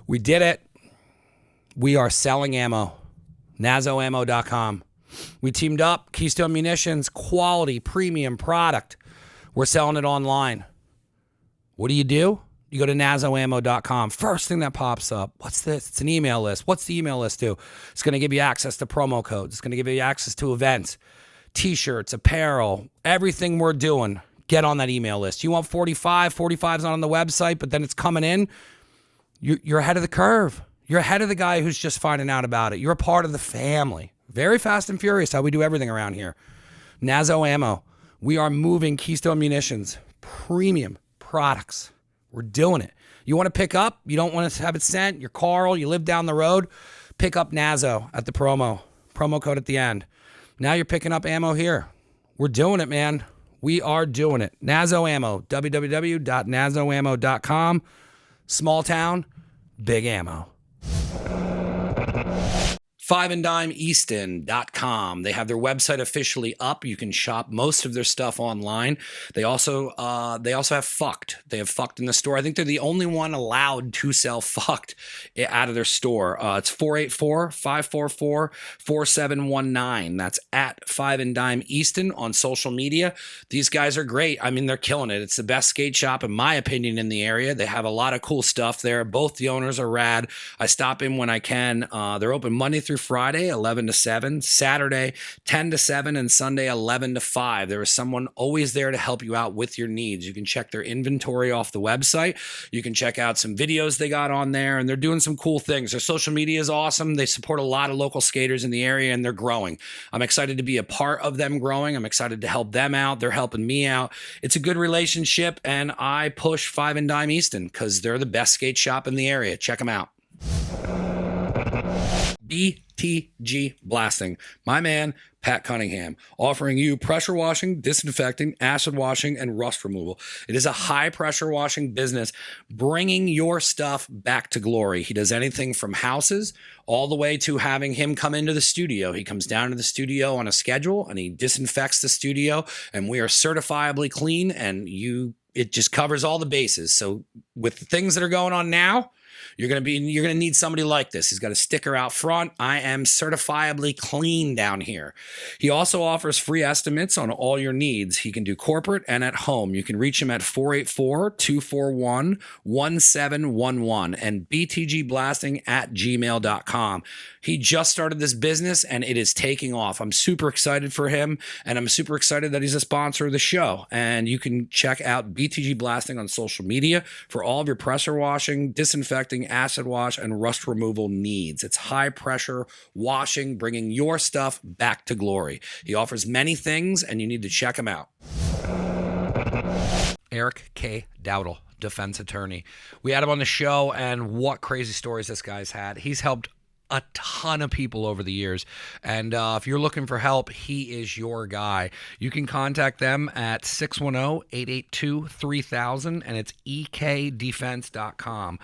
We did it. We are selling ammo. NazoAmmo.com. We teamed up. Keystone Munitions, quality, premium product. We're selling it online. What do? You go to NazoAmmo.com. First thing that pops up, what's this? It's an email list. What's the email list do? It's going to give you access to promo codes. It's going to give you access to events, T-shirts, apparel, everything we're doing. Get on that email list. You want 45? 45's not on the website, but then it's coming in. You're ahead of the curve. You're ahead of the guy who's just finding out about it. You're a part of the family. Very fast and furious how we do everything around here. Nazo Ammo. We are moving Keystone Munitions. Premium products. We're doing it. You want to pick up? You don't want to have it sent? You're Carl. You live down the road? Pick up Nazo at the promo code at the end. Now you're picking up ammo here. We're doing it, man. We are doing it. Nazo Ammo. www.nazoammo.com. Small town, big ammo. 5anddimeeaston.com. They have their website officially up. You can shop most of their stuff online. They also have Fucked. They have Fucked in the store. I think they're the only one allowed to sell Fucked out of their store. It's 484-544-4719. That's at 5anddimeeaston on social media. These guys are great. I mean, they're killing it. It's the best skate shop, in my opinion, in the area. They have a lot of cool stuff there. Both the owners are rad. I stop in when I can. They're open Monday through Friday, 11 to 7, Saturday, 10 to 7, and Sunday, 11 to 5. There is someone always there to help you out with your needs. You can check their inventory off the website. You can check out some videos they got on there, and they're doing some cool things. Their social media is awesome. They support a lot of local skaters in the area, and they're growing. I'm excited to be a part of them growing. I'm excited to help them out. They're helping me out. It's a good relationship, and I push 5 and Dime Easton because they're the best skate shop in the area. Check them out. BTG Blasting. My man, Pat Cunningham, offering you pressure washing, disinfecting, acid washing, and rust removal. It is a high pressure washing business, bringing your stuff back to glory. He does anything from houses all the way to having him come into the studio. He comes down to the studio on a schedule and he disinfects the studio, and we are certifiably clean, and it just covers all the bases. So with the things that are going on now, you're going to need somebody like this. He's got a sticker out front. I am certifiably clean down here. He also offers free estimates on all your needs. He can do corporate and at home. You can reach him at 484-241-1711 and btgblasting@gmail.com. He just started this business and it is taking off. I'm super excited for him, and I'm super excited that he's a sponsor of the show. And you can check out BTG Blasting on social media for all of your pressure washing, disinfecting, acid wash, and rust removal needs. It's high pressure washing, bringing your stuff back to glory. He offers many things, and you need to check him out. Eric K. Dowdle, defense attorney. We had him on the show, and what crazy stories this guy's had. He's helped a ton of people over the years, and if you're looking for help, he is your guy. You can contact them at 610-882-3000, and it's ekdefense.com.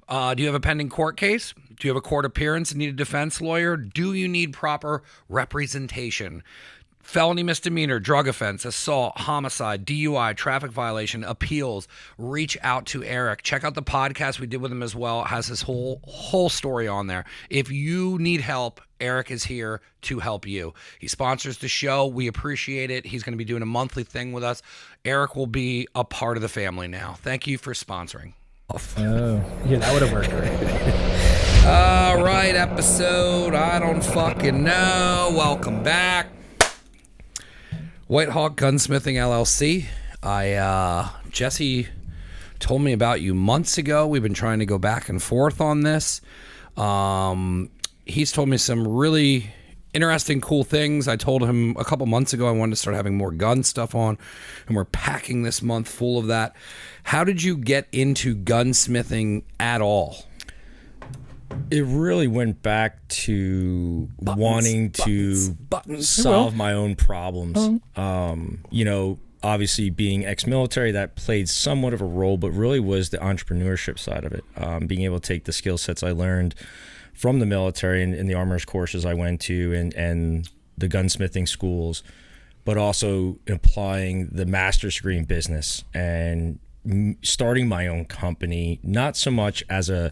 Do you have a pending court case? Do you have a court appearance and need a defense lawyer? Do you need proper representation? Felony, misdemeanor, drug offense, assault, homicide, DUI, traffic violation, appeals. Reach out to Eric. Check out the podcast we did with him as well. It has his whole story on there. If you need help, Eric is here to help you. He sponsors the show. We appreciate it. He's going to be doing a monthly thing with us. Eric will be a part of the family now. Thank you for sponsoring. Oh, yeah, that would have worked. All right, episode, I don't fucking know. Welcome back. White Hawk Gunsmithing LLC. Jesse told me about you months ago. We've been trying to go back and forth on this. He's told me some really interesting, cool things. I told him a couple months ago I wanted to start having more gun stuff on, and we're packing this month full of that. How did you get into gunsmithing at all? It really went back to wanting to solve my own problems. Obviously being ex-military, that played somewhat of a role, but really was the entrepreneurship side of it. Being able to take the skill sets I learned from the military and the armorers courses I went to and the gunsmithing schools, but also applying the master's degree in business and starting my own company, not so much as a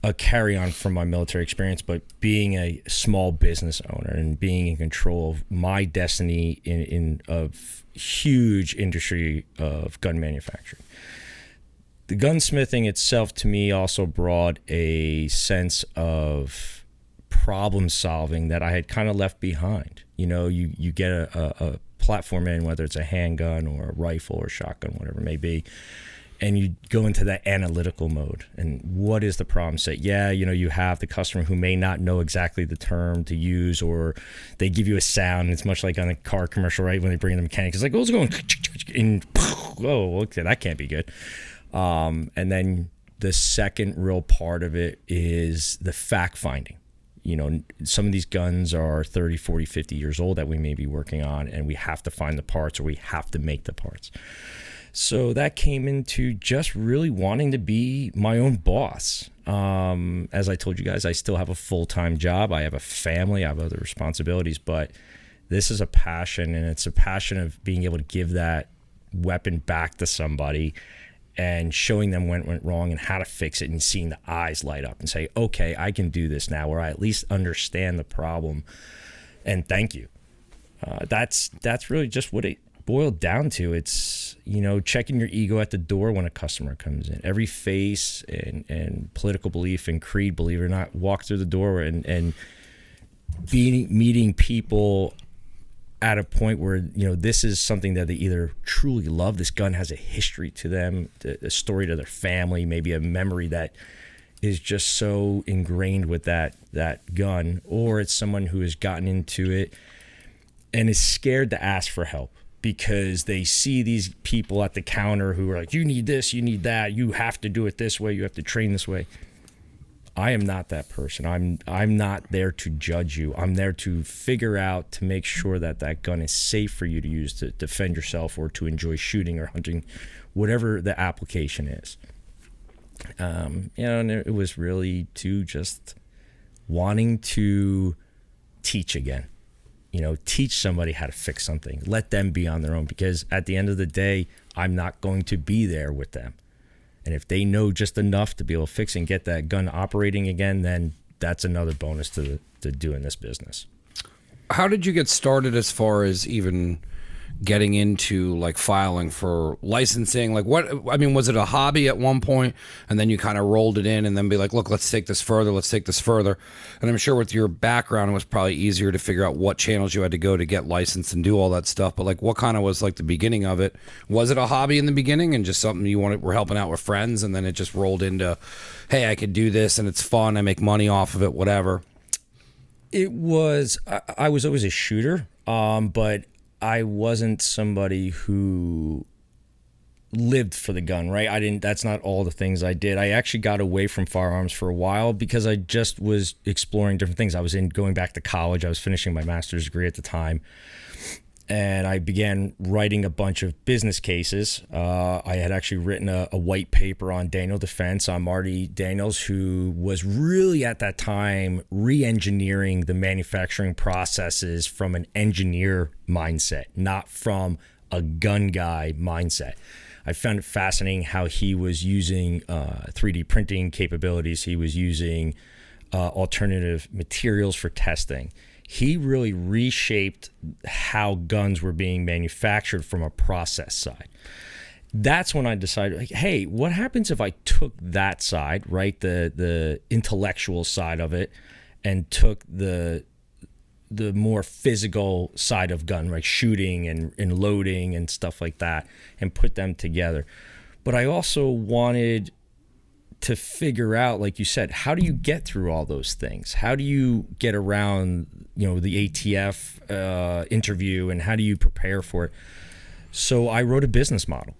a carry on from my military experience, but being a small business owner and being in control of my destiny in a huge industry of gun manufacturing. The gunsmithing itself to me also brought a sense of problem solving that I had kind of left behind. You know, you get a platform in, whether it's a handgun or a rifle or shotgun, whatever it may be, and you go into that analytical mode. And what is the problem set? Yeah, you know, you have the customer who may not know exactly the term to use, or they give you a sound. It's much like on a car commercial, right? When they bring in the mechanic, it's like, oh, it's going, and whoa, okay, that can't be good. And then the second real part of it is the fact finding. You know, some of these guns are 30, 40, 50 years old that we may be working on, and we have to find the parts, or we have to make the parts. So that came into just really wanting to be my own boss. As I told you guys, I still have a full-time job. I have a family. I have other responsibilities. But this is a passion, and it's a passion of being able to give that weapon back to somebody and showing them when it went wrong and how to fix it, and seeing the eyes light up and say, okay, I can do this now, or I at least understand the problem, and thank you. That's really just what it boiled down to. It's, you know, checking your ego at the door when a customer comes in. Every face and political belief and creed, believe it or not, walk through the door and meeting people at a point where, you know, this is something that they either truly love. This gun has a history to them, a story to their family, maybe a memory that is just so ingrained with that gun, or it's someone who has gotten into it and is scared to ask for help because they see these people at the counter who are like, you need this, you need that, you have to do it this way, you have to train this way. I am not that person. I'm not there to judge you. I'm there to figure out, to make sure that that gun is safe for you to use to defend yourself or to enjoy shooting or hunting, whatever the application is. You know, and it was really to just wanting to teach again. You know, teach somebody how to fix something. Let them be on their own, because at the end of the day, I'm not going to be there with them. And if they know just enough to be able to fix and get that gun operating again, then that's another bonus to doing this business. How did you get started as far as even getting into like filing for licensing? Like what, I mean, was it a hobby at one point and then you kind of rolled it in and then be like, look, let's take this further. Let's take this further. And I'm sure with your background, it was probably easier to figure out what channels you had to go to get licensed and do all that stuff. But like, what kind of was like the beginning of it? Was it a hobby in the beginning and just something you were helping out with friends, and then it just rolled into, hey, I could do this and it's fun, I make money off of it, whatever? It was, I was always a shooter, but I wasn't somebody who lived for the gun, right? That's not all the things I did. I actually got away from firearms for a while because I just was exploring different things. I was going back to college. I was finishing my master's degree at the time. And I began writing a bunch of business cases. I had actually written a white paper on Daniel Defense, on Marty Daniels, who was really at that time re-engineering the manufacturing processes from an engineer mindset, not from a gun guy mindset. I found it fascinating how he was using 3D printing capabilities. He was using alternative materials for testing. He really reshaped how guns were being manufactured from a process side. That's when I decided, like, hey, what happens if I took that side, right, the intellectual side of it, and took the more physical side of gun, like shooting and loading and stuff like that, and put them together. But I also wanted to figure out, like you said, how do you get through all those things? How do you get around, the ATF interview, and how do you prepare for it? So I wrote a business model.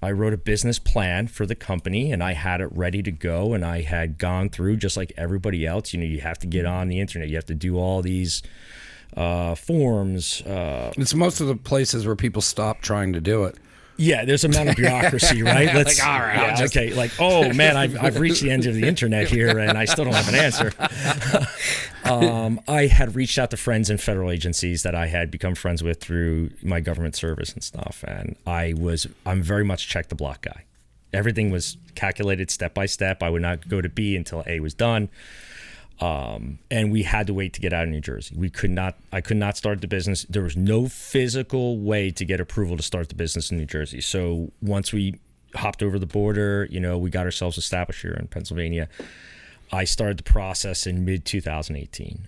I wrote a business plan for the company, and I had it ready to go, and I had gone through, just like everybody else, you have to get on the internet. You have to do all these forms. It's most of the places where people stop trying to do it. Yeah, there's amount of bureaucracy, right? Like, all right, okay. Like, oh man, I've reached the end of the internet here, and I still don't have an answer. I had reached out to friends in federal agencies that I had become friends with through my government service and stuff, and I'm very much check the block guy. everything was calculated step by step. I would not go to B until A was done. And we had to wait to get out of New Jersey. I could not start the business. There was no physical way to get approval to start the business in New Jersey. So once we hopped over the border, we got ourselves established here in Pennsylvania. I started the process in mid 2018.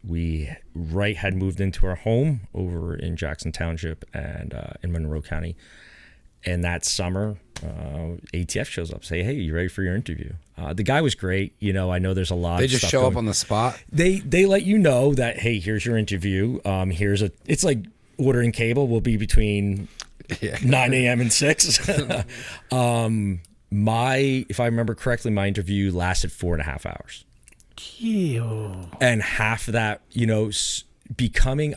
We had moved into our home over in Jackson Township and in Monroe County. And that summer, ATF shows up, say, "Hey, you ready for your interview?" The guy was great. I know there's a lot. They just show up on the spot. They let you know that, hey, here's your interview. It's like ordering cable. Will be between 9 a.m. and 6. If I remember correctly, my interview lasted 4.5 hours. Ew. And half of that,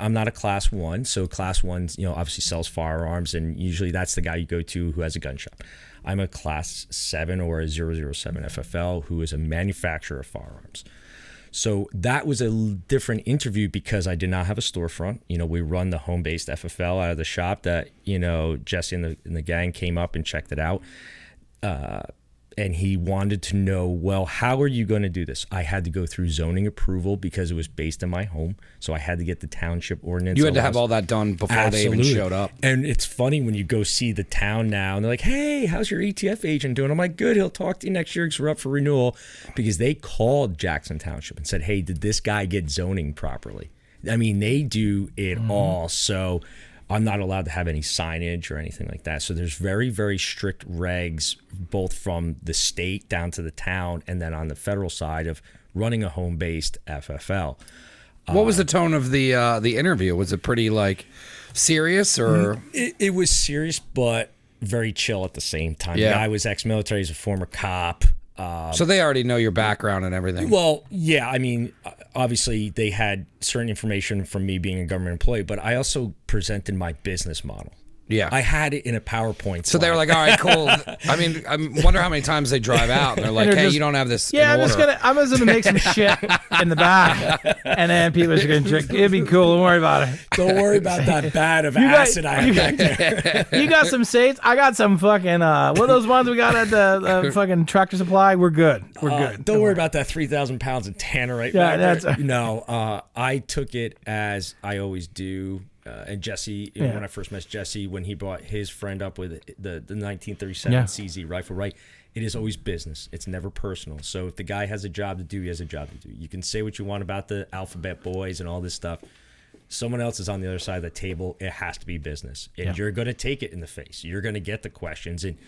I'm not a class 1, so class 1, obviously sells firearms, and usually that's the guy you go to who has a gun shop. I'm a class 7 or a 007 FFL who is a manufacturer of firearms. So that was a different interview because I did not have a storefront. We run the home-based FFL out of the shop that, Jesse and the gang came up and checked it out. And he wanted to know, well, how are you going to do this? I had to go through zoning approval because it was based in my home. So I had to get the township ordinance. You had to have all that done before they even showed up. And it's funny when you go see the town now and they're like, "Hey, how's your ETF agent doing?" I'm like, "Good, he'll talk to you next year because we're up for renewal." Because they called Jackson Township and said, "Hey, did this guy get zoning properly?" I mean, they do it all. So I'm not allowed to have any signage or anything like that. So there's very, very strict regs, both from the state down to the town, and then on the federal side of running a home-based FFL. What was the tone of the interview? Was it pretty serious or? It was serious, but very chill at the same time. Yeah. The guy was ex-military. He's a former cop. So they already know your background and everything. Well, yeah. I mean, obviously they had certain information from me being a government employee, but I also presented my business model. Yeah. I had it in a PowerPoint slide. So they were like, "All right, cool." I mean, I wonder how many times they drive out and they're like, "Hey, you don't have this." Yeah, in I'm just gonna make some shit in the back, and then people are gonna drink. It'd be cool. Don't worry about it. Don't worry about that bat of acid I have back there. You got some Saints. I got some fucking what are those ones we got at the fucking Tractor Supply. We're good. We're good. Don't worry about that 3,000 pounds of tannerite. Yeah, back that's there. No. I took it as I always do. And Jesse, when I first met Jesse, when he brought his friend up with the 1937 CZ rifle, right? It is always business. It's never personal. So if the guy has a job to do, he has a job to do. You can say what you want about the alphabet boys and all this stuff. Someone else is on the other side of the table. It has to be business. And you're going to take it in the face. You're going to get the questions. And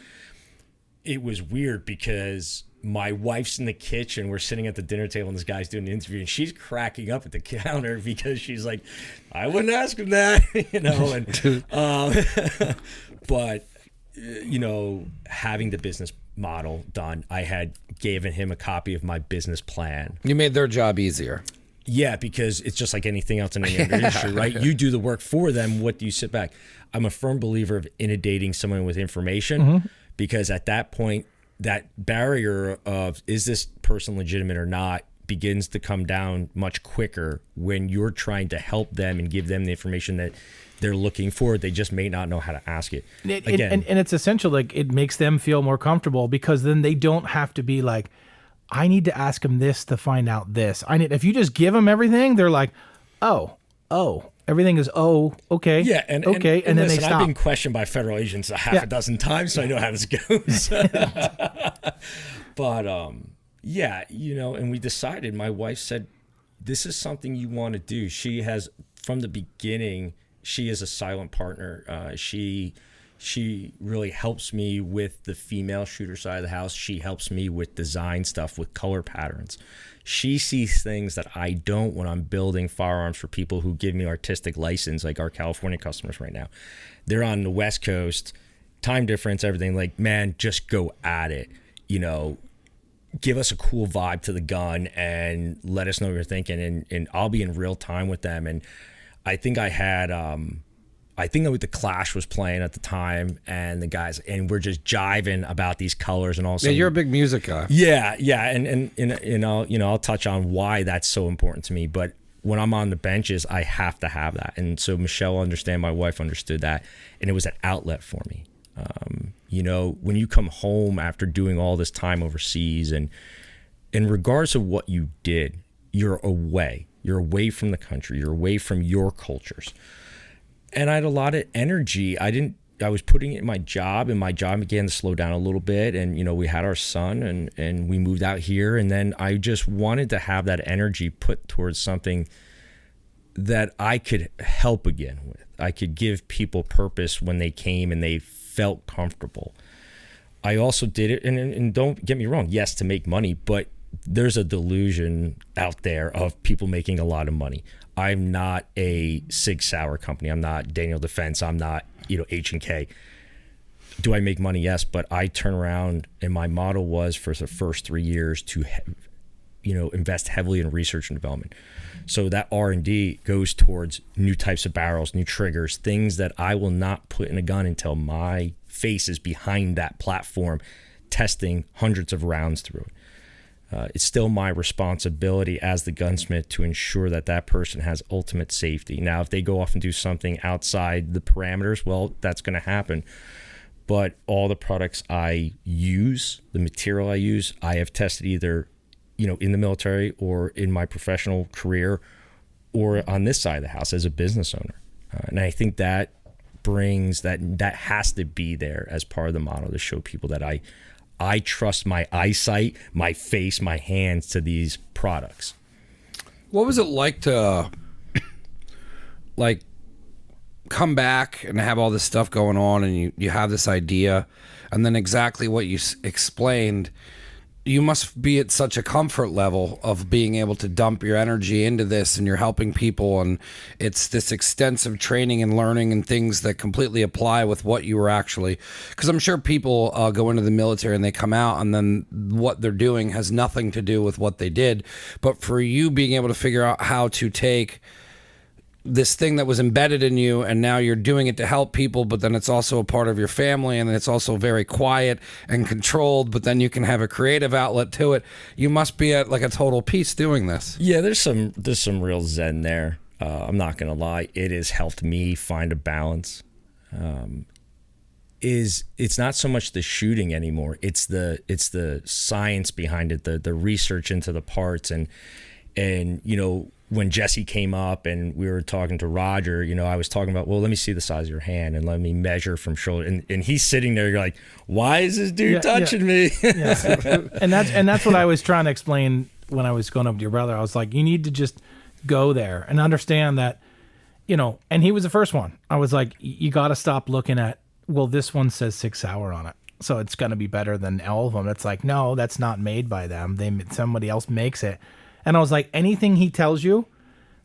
it was weird because my wife's in the kitchen. We're sitting at the dinner table and this guy's doing the interview and she's cracking up at the counter because she's like, "I wouldn't ask him that," and but having the business model done, I had given him a copy of my business plan. You made their job easier. Yeah, because it's just like anything else in any other industry, right? You do the work for them. What do you sit back? I'm a firm believer of inundating someone with information because at that point, that barrier of is this person legitimate or not begins to come down much quicker when you're trying to help them and give them the information that they're looking for. They just may not know how to ask it. And it's essential. Like, it makes them feel more comfortable because then they don't have to be like, "I need to ask them this to find out this." If you just give them everything, they're like, oh, everything is okay. Yeah, and then listen, they stop. I've been questioned by federal agents a dozen times, so I know how this goes. But and we decided. My wife said, "This is something you want to do." She has, from the beginning, she is a silent partner. She really helps me with the female shooter side of the house. She helps me with design stuff, with color patterns. She sees things that I don't when I'm building firearms for people who give me artistic license, like our California customers right now. They're on the West Coast, time difference, everything. Like, man, just go at it. Give us a cool vibe to the gun and let us know what you're thinking. And I'll be in real time with them. And I think I had, the Clash was playing at the time, and the guys, and we're just jiving about these colors and all. Yeah, you're a big music guy. Yeah, and I'll touch on why that's so important to me. But when I'm on the benches, I have to have that, and so Michelle understand, my wife understood that, and it was an outlet for me. You know, when you come home after doing all this time overseas, and in regards of what you did, you're away. You're away from the country. You're away from your cultures. And I had a lot of energy. I was putting it in my job, and my job began to slow down a little bit. And, you know, we had our son, and we moved out here. And then I just wanted to have that energy put towards something that I could help again with. I could give people purpose when they came and they felt comfortable. I also did it, and don't get me wrong, yes, to make money, but there's a delusion out there of people making a lot of money. I'm not a Sig Sauer company. I'm not Daniel Defense. I'm not, you know, H&K. Do I make money? Yes, but I turn around, and my model was for the first 3 years to, you know, invest heavily in research and development. So that R&D goes towards new types of barrels, new triggers, things that I will not put in a gun until my face is behind that platform, testing hundreds of rounds through it. It's still my responsibility as the gunsmith to ensure that that person has ultimate safety. Now, if they go off and do something outside the parameters, well, that's going to happen. But all the products I use, the material I use, I have tested either, you know, in the military or in my professional career or on this side of the house as a business owner. And I think that brings that has to be there as part of the model to show people that I trust my eyesight, my face, my hands to these products. What was it like to come back and have all this stuff going on, and you have this idea, and then exactly what you explained, you must be at such a comfort level of being able to dump your energy into this, and you're helping people, and it's this extensive training and learning and things that completely apply with what you were actually, because I'm sure people go into the military and they come out, and then what they're doing has nothing to do with what they did. But for you being able to figure out how to take this thing that was embedded in you, and now you're doing it to help people, but then it's also a part of your family, and it's also very quiet and controlled, but then you can have a creative outlet to it. You must be at like a total peace doing this. Yeah, there's some real zen there. I'm not gonna lie, it has helped me find a balance. It's not so much the shooting anymore, it's the science behind it, the research into the parts, and you know, when Jesse came up and we were talking to Roger, you know, I was talking about, well, let me see the size of your hand and let me measure from shoulder. And he's sitting there, you're like, why is this dude touching me? Yeah. And that's what I was trying to explain when I was going up to your brother. I was like, you need to just go there and understand that, you know, and he was the first one. I was like, you got to stop looking at, well, this one says 6 Sauer on it, so it's going to be better than all of them. It's like, no, that's not made by them. Somebody else makes it. And I was like, anything he tells you,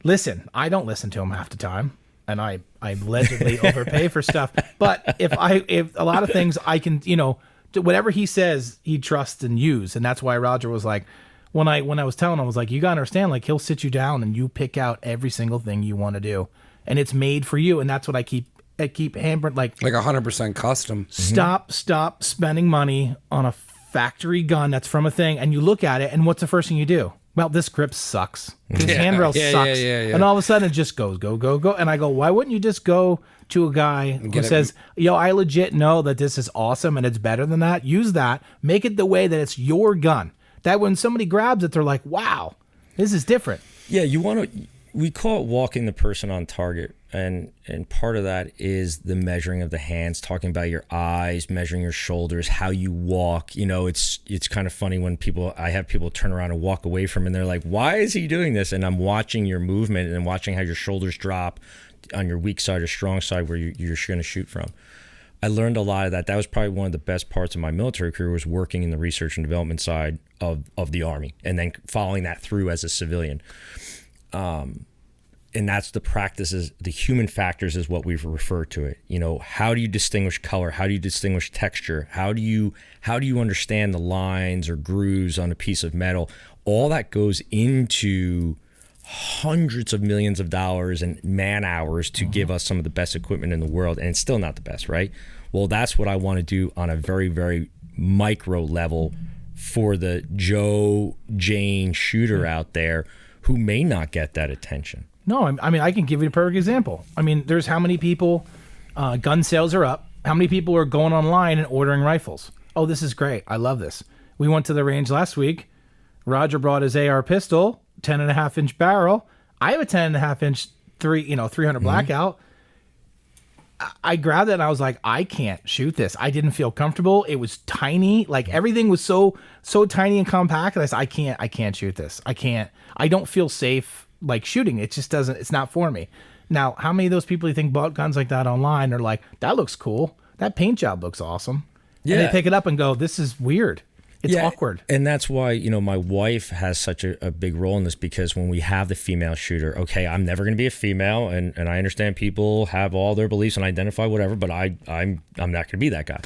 listen. I don't listen to him half the time, and I allegedly overpay for stuff. But if a lot of things I can, you know, whatever he says, he trusts and use. And that's why Roger was like, when I was telling him, I was like, you gotta understand, like, he'll sit you down and you pick out every single thing you want to do, and it's made for you. And that's what I keep hammering, like 100% custom. Stop spending money on a factory gun that's from a thing, and you look at it, and what's the first thing you do? Well, this grip sucks. This handrail sucks. Yeah. And all of a sudden it just goes, go. And I go, why wouldn't you just go to a guy who says, yo, I legit know that this is awesome and it's better than that. Use that. Make it the way that it's your gun. That when somebody grabs it, they're like, wow, this is different. Yeah, we call it walking the person on target. And part of that is the measuring of the hands, talking about your eyes, measuring your shoulders, how you walk. You know, it's kind of funny when I have people turn around and walk away from, and they're like, why is he doing this? And I'm watching your movement and watching how your shoulders drop on your weak side or strong side where you're going to shoot from. I learned a lot of that. That was probably one of the best parts of my military career, was working in the research and development side of the Army, and then following that through as a civilian. And that's the practices, the human factors is what we've referred to it. You know, how do you distinguish color? How do you distinguish texture? How do you understand the lines or grooves on a piece of metal? All that goes into hundreds of millions of dollars and man hours to give us some of the best equipment in the world, and it's still not the best, right? Well, that's what I want to do on a very, very micro level for the Joe Jane shooter out there who may not get that attention. No, I mean, I can give you a perfect example. I mean, there's how many people, gun sales are up, How many people are going online and ordering rifles? Oh, this is great. I love this. We went to the range last week. Roger brought his AR pistol, 10.5-inch barrel. I have a 10.5-inch 300 blackout. I grabbed it and I was like, I can't shoot this. I didn't feel comfortable. It was tiny. Like everything was so tiny and compact. And I said, I can't shoot this. I don't feel safe like shooting. It just doesn't, it's not for me. Now, how many of those people you think bought guns like that online are like, that looks cool. That paint job looks awesome. Yeah. And they pick it up and go, this is weird. It's awkward. And that's why, my wife has such a big role in this, because when we have the female shooter, okay, I'm never going to be a female, and I understand people have all their beliefs and identify whatever, but I'm not going to be that guy.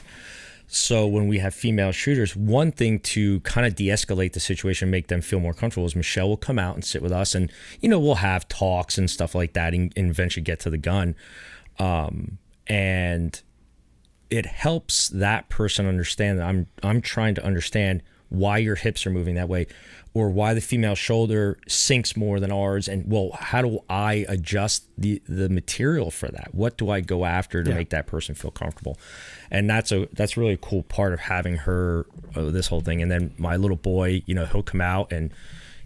So when we have female shooters, one thing to kind of de-escalate the situation, make them feel more comfortable, is Michelle will come out and sit with us, and we'll have talks and stuff like that, and eventually get to the gun. And it helps that person understand that I'm trying to understand why your hips are moving that way, or why the female shoulder sinks more than ours, and how do I adjust the material for that? What do I go after to make that person feel comfortable? And that's really a cool part of having her this whole thing. And then my little boy, he'll come out, and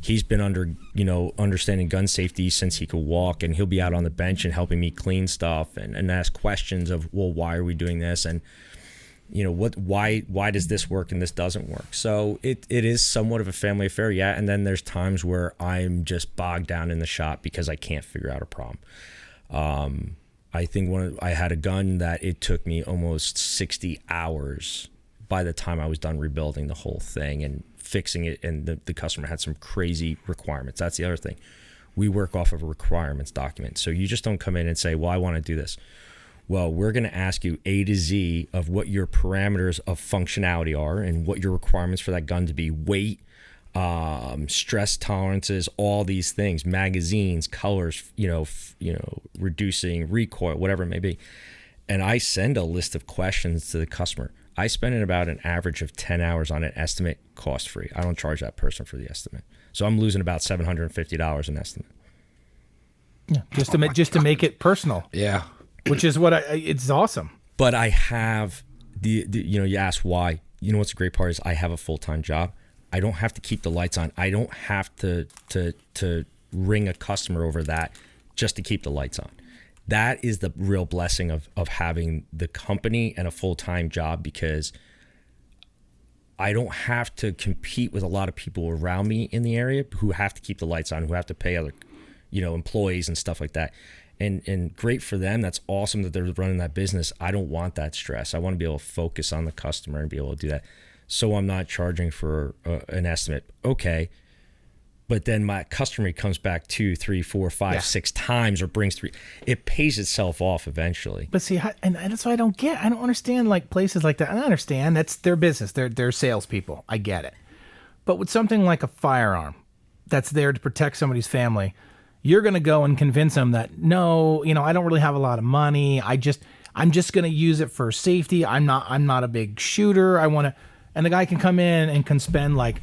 he's been understanding gun safety since he could walk, and he'll be out on the bench and helping me clean stuff and ask questions of, why are we doing this? And, why does this work and this doesn't work? So it is somewhat of a family affair. Yeah. And then there's times where I'm just bogged down in the shop because I can't figure out a problem. I think I had a gun that it took me almost 60 hours by the time I was done rebuilding the whole thing and fixing it, and the customer had some crazy requirements. That's the other thing. We work off of a requirements document. So you just don't come in and say, well, I want to do this. Well, we're going to ask you A to Z of what your parameters of functionality are and what your requirements for that gun to be: weight, stress tolerances, all these things, magazines, colors, reducing recoil, whatever it may be. And I send a list of questions to the customer. I spend about an average of 10 hours on an estimate, cost free. I don't charge that person for the estimate. So I'm losing about $750 an estimate. Yeah, just to make it personal. Yeah. Which is what it's awesome. But I have you ask why. What's the great part is I have a full-time job. I don't have to keep the lights on. I don't have to ring a customer over that just to keep the lights on. That is the real blessing of having the company and a full-time job, because I don't have to compete with a lot of people around me in the area who have to keep the lights on, who have to pay other, employees and stuff like that. And great for them. That's awesome that they're running that business. I don't want that stress. I want to be able to focus on the customer and be able to do that. So I'm not charging for an estimate. Okay. But then my customer comes back 2, 3, 4, 5, 6 times, or brings 3. It pays itself off eventually. But see, and that's what I don't get. I don't understand like places like that. I understand that's their business. They're salespeople. I get it. But with something like a firearm that's there to protect somebody's family, you're going to go and convince them that, no, I don't really have a lot of money. I'm just going to use it for safety. I'm not a big shooter. And the guy can come in and can spend like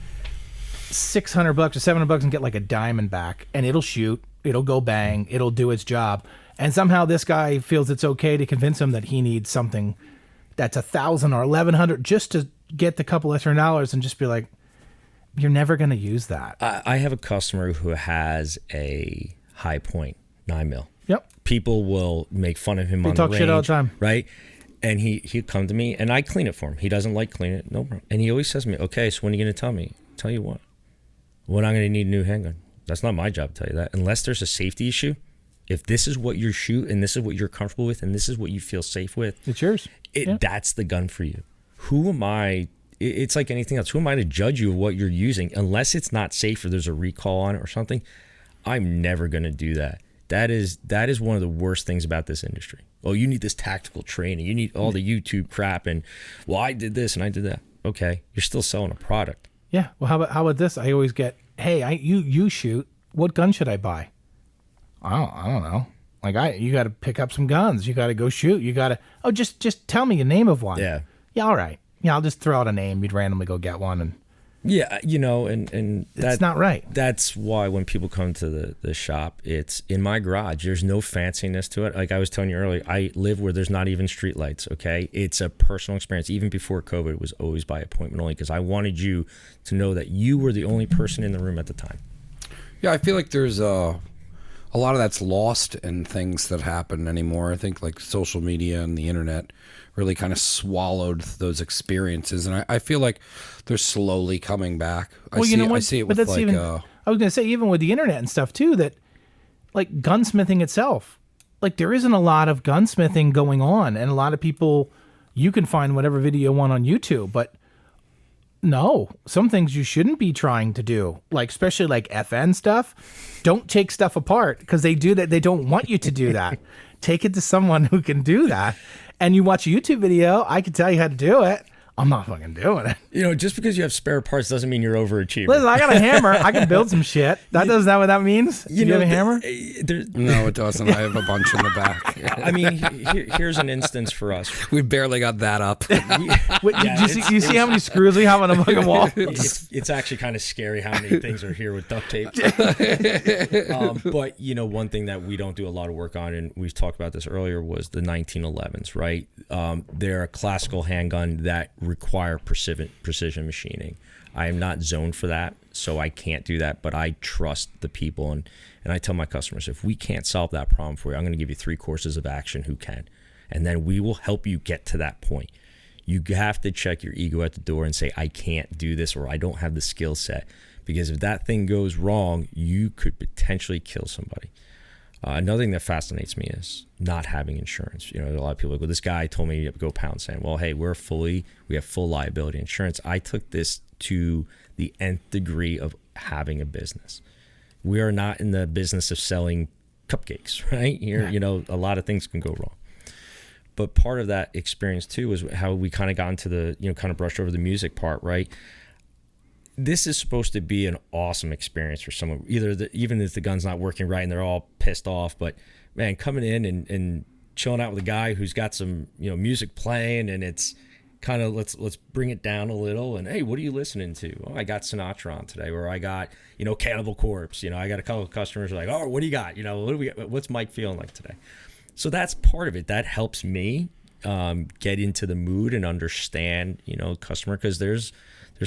$600 or $700 and get like a diamond back, and it'll shoot, it'll go bang, it'll do its job. And somehow this guy feels it's okay to convince him that he needs something that's $1,000 or $1,100 just to get the couple extra dollars, and just be like, you're never going to use that. I have a customer who has a high point 9mm. Yep. People will make fun of him on the range. They talk shit all the time. Right? And he'll come to me, and I clean it for him. He doesn't like cleaning it. No problem. And he always says to me, okay, so when are you going to tell me? Tell you what? When I'm going to need a new handgun. That's not my job to tell you that. Unless there's a safety issue, if this is what you shoot and this is what you're comfortable with and this is what you feel safe with, it's yours. That's the gun for you. Who am I? It's like anything else. Who am I to judge you of what you're using? Unless it's not safe or there's a recall on it or something, I'm never going to do that. That is one of the worst things about this industry. Oh, you need this tactical training. You need all the YouTube crap, and I did this and I did that. Okay, you're still selling a product. Yeah. Well, how about this? I always get, hey, you shoot. What gun should I buy? I don't know. Like you got to pick up some guns. You got to go shoot. You got to. Just tell me the name of one. Yeah. Yeah. All right. Yeah. I'll just throw out a name. You'd randomly go get one, and Yeah, and That's not right. That's why when people come to the shop, it's in my garage. There's no fanciness to it. Like I was telling you earlier, I live where there's not even street lights, okay? It's a personal experience. Even before COVID, it was always by appointment only because I wanted you to know that you were the only person in the room at the time. Yeah, I feel like there's a lot of that's lost in things that happen anymore. I think like social media and the internet really kind of swallowed those experiences, and I feel like they're slowly coming back. Well, you know what? I see it But with that's like. even, I was going to say, even with the internet and stuff too, that like gunsmithing itself, like there isn't a lot of gunsmithing going on, and a lot of people, you can find whatever video you want on YouTube, but no, some things you shouldn't be trying to do, like especially like FN stuff. Don't take stuff apart because they do that. They don't want you to do that. Take it to someone who can do that. And you watch a YouTube video, I can tell you how to do it. I'm not fucking doing it. Just because you have spare parts doesn't mean you're overachiever. Listen, I got a hammer. I can build some shit. That doesn't that what that means? You have a hammer? No, it doesn't. I have a bunch in the back. I mean, here's an instance for us. We barely got that up. Wait, you see how many screws we have on the fucking wall? It's actually kind of scary how many things are here with duct tape. But one thing that we don't do a lot of work on, and we've talked about this earlier, was the 1911s, right? They're a classical handgun that require precision machining. I am not zoned for that, so I can't do that, but I trust the people, and I tell my customers, if we can't solve that problem for you, I'm going to give you 3 courses of action who can, and then we will help you get to that point. You have to check your ego at the door and say, I can't do this, or I don't have the skill set, because if that thing goes wrong, you could potentially kill somebody. Another thing that fascinates me is not having insurance. A lot of people are like, well, this guy told me to go pound sand. Well, hey, we have full liability insurance. I took this to the nth degree of having a business. We are not in the business of selling cupcakes, right? Here, a lot of things can go wrong. But part of that experience too was how we kind of got into the, kind of brushed over the music part, right? This is supposed to be an awesome experience for someone, even if the gun's not working right and they're all pissed off, but man, coming in and chilling out with a guy who's got some, music playing, and it's kind of, let's bring it down a little. And hey, what are you listening to? Oh, I got Sinatra on today, or I got, Cannibal Corpse. I got a couple of customers who are like, oh, what do you got? What's Mike feeling like today? So that's part of it. That helps me get into the mood and understand, customer, because there's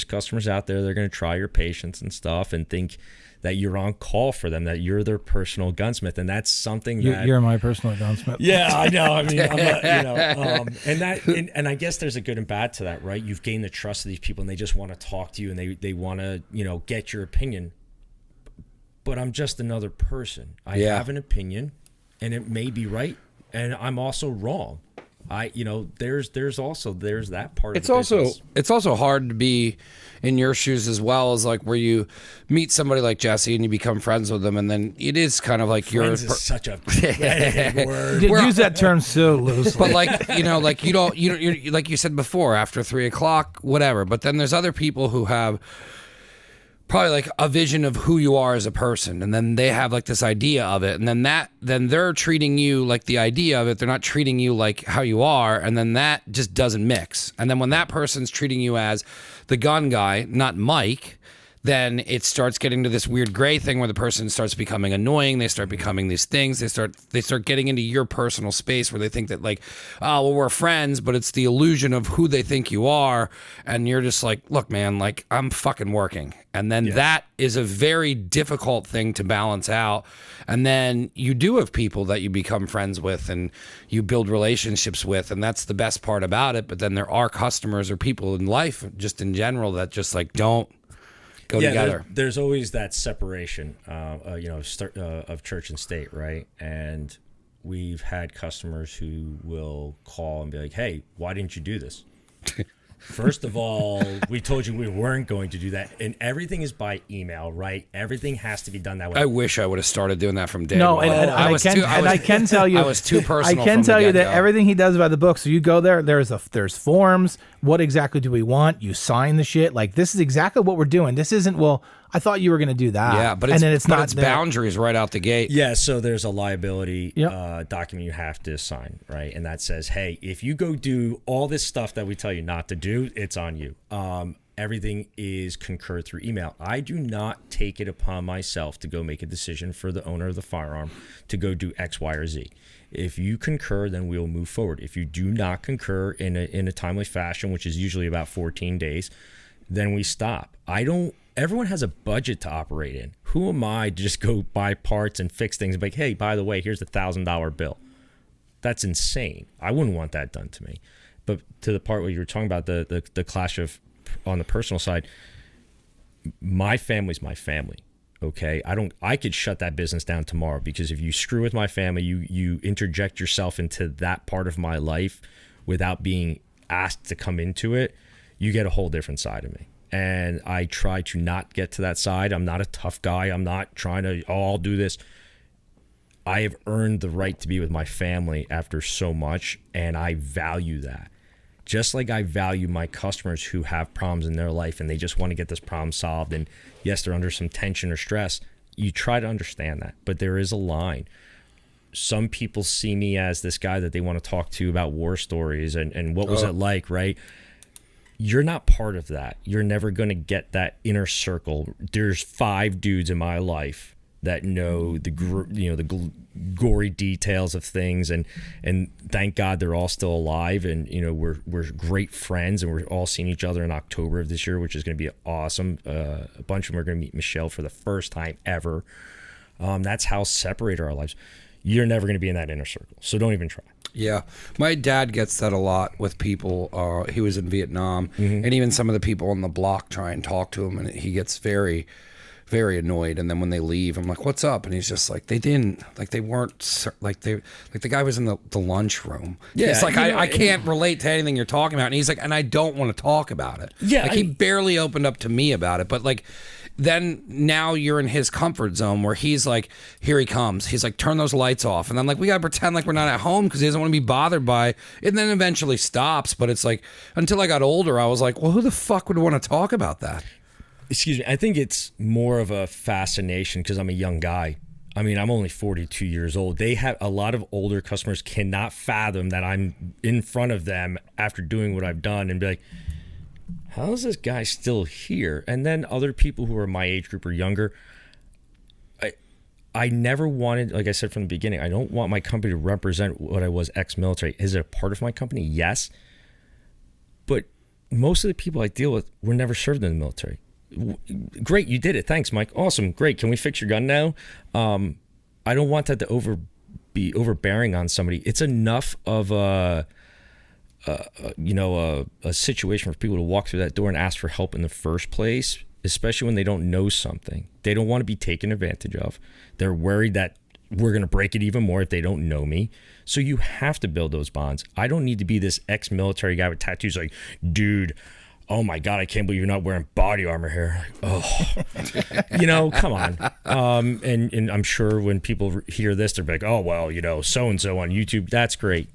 customers out there that are going to try your patience and stuff and think that you're on call for them, that you're their personal gunsmith, and that's something that you're my personal gunsmith. Yeah, I know. I mean, I'm not, and I guess there's a good and bad to that, right? You've gained the trust of these people, and they just want to talk to you, and they want to get your opinion. But I'm just another person. I have an opinion, and it may be right, and I'm also wrong. There's that part of the business. It's also hard to be in your shoes as well, as like where you meet somebody like Jesse and you become friends with them, and then it is kind of like friends is such a word. Use that term so loosely. But like you don't like you said before, after 3 o'clock, whatever. But then there's other people who have probably like a vision of who you are as a person, and then they have like this idea of it, and then they're treating you like the idea of it. They're not treating you like how you are, and then that just doesn't mix. And then when that person's treating you as the gun guy, not Mike, then it starts getting to this weird gray thing where the person starts becoming annoying. They start becoming these things. They start getting into your personal space where they think that like, oh, well, we're friends, but it's the illusion of who they think you are. And you're just like, look, man, like I'm fucking working. And then that is a very difficult thing to balance out. And then you do have people that you become friends with and you build relationships with. And that's the best part about it. But then there are customers or people in life just in general that just like don't go together. There's always that separation, of church and state, right? And we've had customers who will call and be like, "Hey, why didn't you do this?" First of all, we told you we weren't going to do that, and everything is by email, right? Everything has to be done that way. I wish I would have started doing that from day one. I can tell you, I was too personal. I can tell you that everything he does by the book. So you go there. There's forms. What exactly do we want? You sign the shit. Like this is exactly what we're doing. This isn't I thought you were going to do that. Yeah, but it's boundaries right out the gate. Yeah, so there's a liability document you have to sign, right? And that says, hey, if you go do all this stuff that we tell you not to do, it's on you. everything is concurred through email. I do not take it upon myself to go make a decision for the owner of the firearm to go do X, Y, or Z. If you concur, then we'll move forward. If you do not concur in a timely fashion, which is usually about 14 days, then we stop. Everyone has a budget to operate in. Who am I to just go buy parts and fix things and be like, hey, by the way, here's a $1,000 bill? That's insane. I wouldn't want that done to me. But to the part where you were talking about the clash of on the personal side, my family's my family. Okay, I could shut that business down tomorrow, because if you screw with my family, you interject yourself into that part of my life without being asked to come into it, you get a whole different side of me. And I try to not get to that side. I'm not a tough guy. I'm not trying to, I'll do this. I have earned the right to be with my family after so much, and I value that. Just like I value my customers who have problems in their life and they just want to get this problem solved. And yes, they're under some tension or stress. You try to understand that, but there is a line. Some people see me as this guy that they want to talk to about war stories and what was it like, right? You're not part of that. You're never going to get that inner circle. There's 5 dudes in my life that know the gory details of things, and thank God they're all still alive, and we're great friends, and we're all seeing each other in October of this year, which is going to be awesome. A bunch of them are going to meet Michelle for the first time ever. That's how separated our lives. You're never going to be in that inner circle, so don't even try. Yeah, my dad gets that a lot with people. He was in Vietnam, and even some of the people on the block try and talk to him, and he gets very, very annoyed. And then when they leave, I'm like, "What's up?" And he's just like, "They didn't, like they weren't, like the guy was in the lunchroom." Yeah, it's like I can't relate to anything you're talking about, and he's like, "And I don't want to talk about it." Yeah, like he barely opened up to me about it, but like. Then now you're in his comfort zone where he's like, here he comes. He's like, turn those lights off. And then like, we got to pretend like we're not at home because he doesn't want to be bothered by, and then eventually stops. But it's like, until I got older, I was like, well, who the fuck would want to talk about that? Excuse me. I think it's more of a fascination because I'm a young guy. I mean, I'm only 42 years old. They have a lot of older customers cannot fathom that I'm in front of them after doing what I've done and be like, how is this guy still here? And then other people who are my age group or younger, I never wanted, like I said from the beginning, I don't want my company to represent what I was ex-military. Is it a part of my company? Yes. But most of the people I deal with were never served in the military. Great, you did it. Thanks, Mike. Awesome. Great. Can we fix your gun now? I don't want that to be overbearing on somebody. It's enough of a situation for people to walk through that door and ask for help in the first place, especially when they don't know something. They don't want to be taken advantage of. They're worried that we're going to break it even more if they don't know me. So you have to build those bonds. I don't need to be this ex-military guy with tattoos like, dude, oh my God, I can't believe you're not wearing body armor here. Oh, come on. And I'm sure when people hear this, they're like, oh, well, so-and-so on YouTube, that's great.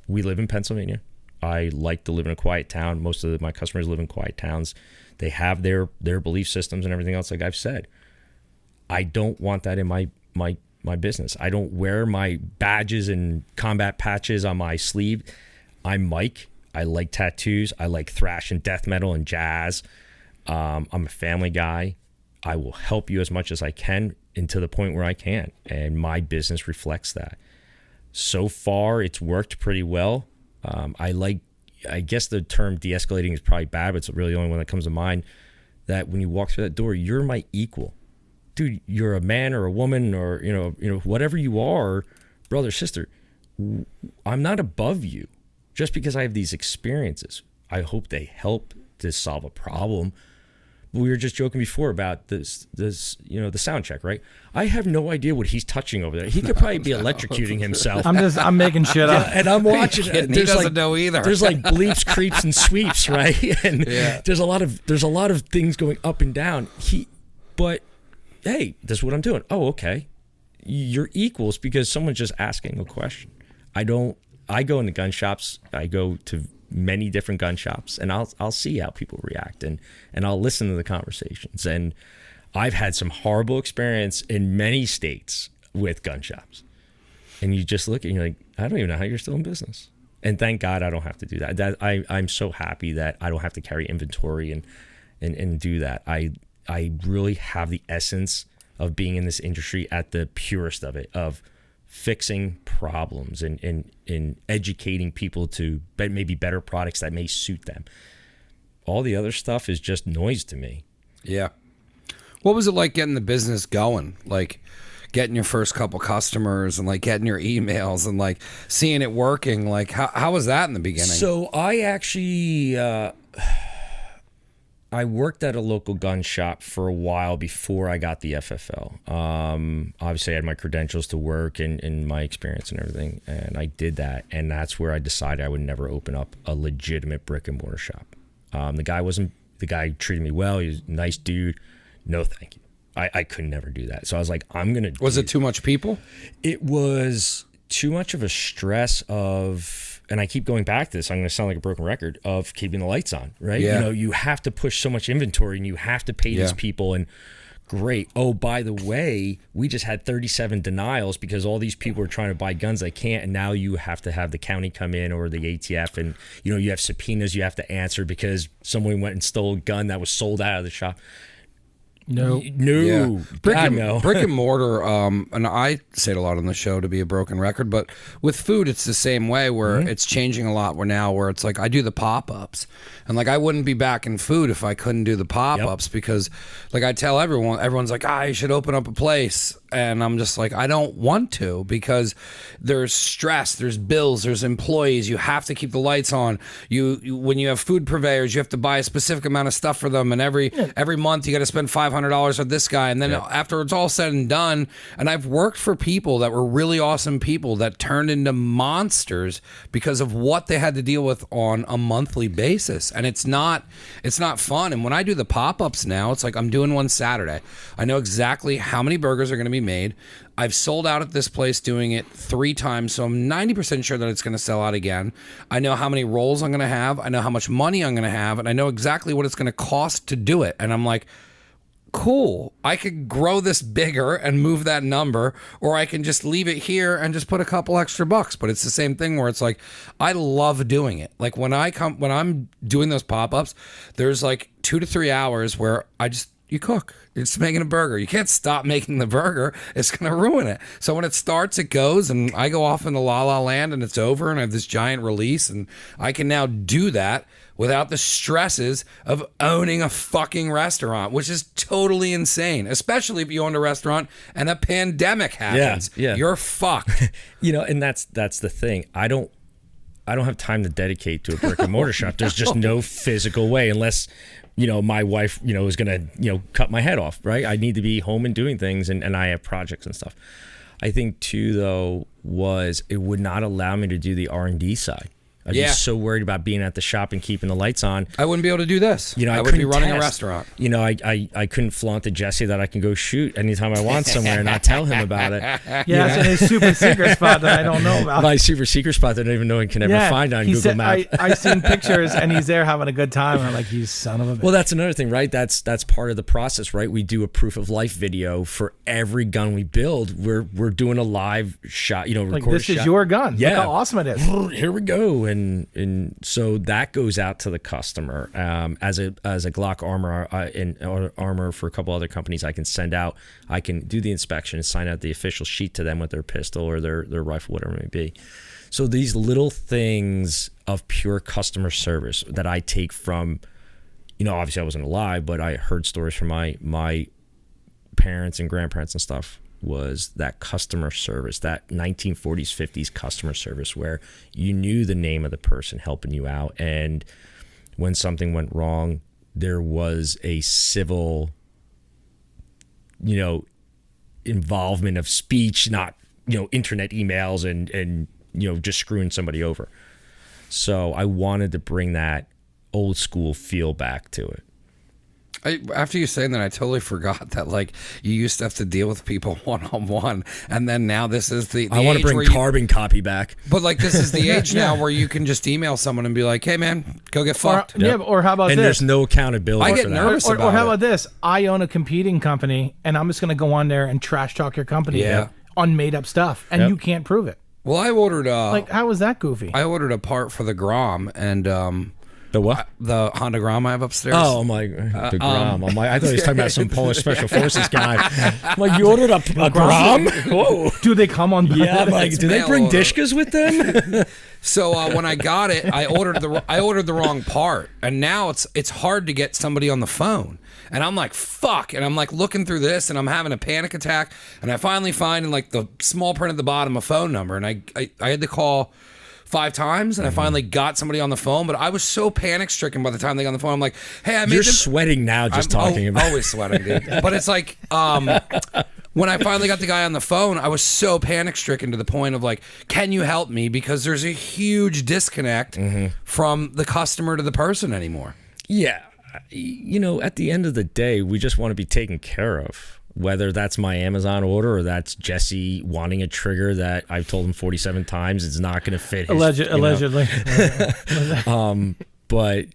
We live in Pennsylvania. I like to live in a quiet town. Most of my customers live in quiet towns. They have their belief systems and everything else, like I've said. I don't want that in my business. I don't wear my badges and combat patches on my sleeve. I'm Mike. I like tattoos. I like thrash and death metal and jazz. I'm a family guy. I will help you as much as I can and to the point where I can. And my business reflects that. So far, it's worked pretty well. I guess the term de-escalating is probably bad, but it's really the only one that comes to mind, that when you walk through that door, you're my equal. Dude, you're a man or a woman or, whatever you are, brother, sister. I'm not above you just because I have these experiences. I hope they help to solve a problem. We were just joking before about this, the sound check, right? I have no idea what he's touching over there. He could probably be electrocuting himself. I'm making shit up. Yeah, and I'm watching it. He doesn't know either. There's like bleeps, creeps, and sweeps, right? And there's a lot of things going up and down. But hey, this is what I'm doing. Oh, okay. You're equals because someone's just asking a question. I go into gun shops. I go to many different gun shops, and I'll see how people react, and I'll listen to the conversations. And I've had some horrible experience in many states with gun shops. And you just look and you're like, I don't even know how you're still in business. And thank God I don't have to do that. I'm so happy that I don't have to carry inventory and do that. I really have the essence of being in this industry at the purest of it, of fixing problems and educating people to maybe better products that may suit them. All the other stuff is just noise to me. Yeah. What was it like getting the business going? Like getting your first couple customers and like getting your emails and like seeing it working? Like how was that in the beginning? So I actually I worked at a local gun shop for a while before I got the FFL. Obviously I had my credentials to work and my experience and everything, and I did that, and that's where I decided I would never open up a legitimate brick and mortar shop. The guy treated me well. He was a nice dude. No, thank you. I could never do that. So I was like, Was it too much people? It was too much of a stress of, and I keep going back to this, I'm going to sound like a broken record, of keeping the lights on, right? Yeah. You know, you have to push so much inventory and you have to pay these people, and great. Oh, by the way, we just had 37 denials because all these people are trying to buy guns they can't, and now you have to have the county come in or the ATF, and you know, you have subpoenas you have to answer because someone went and stole a gun that was sold out of the shop. No. Yeah. Brick no. and mortar, and I say it a lot on the show to be a broken record, but with food, it's the same way where it's changing a lot where it's like I do the pop-ups, and like I wouldn't be back in food if I couldn't do the pop-ups because like I tell everyone's like, you should open up a place. And I'm just like, I don't want to because there's stress, there's bills, there's employees. You have to keep the lights on. You when you have food purveyors, you have to buy a specific amount of stuff for them. And every month you got to spend $500 with this guy. And then after it's all said and done, and I've worked for people that were really awesome people that turned into monsters because of what they had to deal with on a monthly basis. And it's not fun. And when I do the pop-ups now, it's like I'm doing one Saturday. I know exactly how many burgers are going to be made. I've sold out at this place doing it 3 times, so I'm 90% sure that it's going to sell out again. I know how many rolls I'm going to have. I know how much money I'm going to have, and I know exactly what it's going to cost to do it. And I'm like, cool, I could grow this bigger and move that number, or I can just leave it here and just put a couple extra bucks. But it's the same thing where it's like, I love doing it. Like when I'm doing those pop-ups, there's like 2 to 3 hours where you cook. It's making a burger. You can't stop making the burger. It's going to ruin it. So when it starts, it goes, and I go off in the la la land and it's over, and I have this giant release, and I can now do that without the stresses of owning a fucking restaurant, which is totally insane, especially if you own a restaurant and a pandemic happens. Yeah. You're fucked. You know, and that's the thing. I don't have time to dedicate to a brick and mortar shop. There's just no physical way unless, you know, my wife, you know, is going to, you know, cut my head off, right? I need to be home and doing things, and I have projects and stuff. I think too, though, was it would not allow me to do the R&D side. I'd be so worried about being at the shop and keeping the lights on. I wouldn't be able to do this. You know, I would be running a restaurant. You know, I couldn't flaunt to Jesse that I can go shoot anytime I want somewhere and not tell him about it. Yeah, it's in his super secret spot that I don't know about. My super secret spot that I don't even know and can ever find on Google Maps. I seen pictures and he's there having a good time, and I'm like, you son of a bitch. Well, that's another thing, right? That's part of the process, right? We do a proof of life video for every gun we build. We're doing a live shot, you know, like record this is your gun. Yeah. Look how awesome it is. Here we go. And so that goes out to the customer. As a Glock armor for a couple other companies, I can send out, I can do the inspection and sign out the official sheet to them with their pistol or their rifle, whatever it may be. So these little things of pure customer service that I take from, you know, obviously I wasn't alive, but I heard stories from my parents and grandparents and stuff, was that customer service, that 1940s, 50s customer service where you knew the name of the person helping you out. And when something went wrong, there was a civil, you know, involvement of speech, not, you know, internet emails and you know, just screwing somebody over. So I wanted to bring that old school feel back to it. After you saying that, I totally forgot that like you used to have to deal with people one-on-one, and then now this is the I want to bring carbon copy back. But like this is the age now where you can just email someone and be like, "Hey man, go get fucked." Or how about and this? There's no accountability. I get for that. nervous about or how it. about this? I own a competing company, and I'm just going to go on there and trash talk your company on made up stuff, and you can't prove it. Well, I ordered Like, how was that goofy? I ordered a part for the Grom and The what? the Honda Grom I have upstairs. Oh, I'm like, the Grom. I'm like, I thought he was talking about some Polish Special Forces guy. I'm like, you ordered a Grom? Whoa. Do they come on? Yeah, I'm like, do they mail bring order. Dishkas with them? So when I got it, I ordered the wrong part, and now it's hard to get somebody on the phone. And I'm like, fuck, and I'm like looking through this, and I'm having a panic attack, and I finally find in like the small print at the bottom a phone number, and I had to call 5 times, and I finally got somebody on the phone, but I was so panic stricken by the time they got on the phone. I'm like, hey, I made You're this. sweating now just talking about it. Always sweating, dude. But it's like, when I finally got the guy on the phone, I was so panic stricken to the point of like, can you help me? Because there's a huge disconnect from the customer to the person anymore. Yeah. You know, at the end of the day, we just want to be taken care of. Whether that's my Amazon order or that's Jesse wanting a trigger that I've told him 47 times it's not going to fit his, Allegedly. But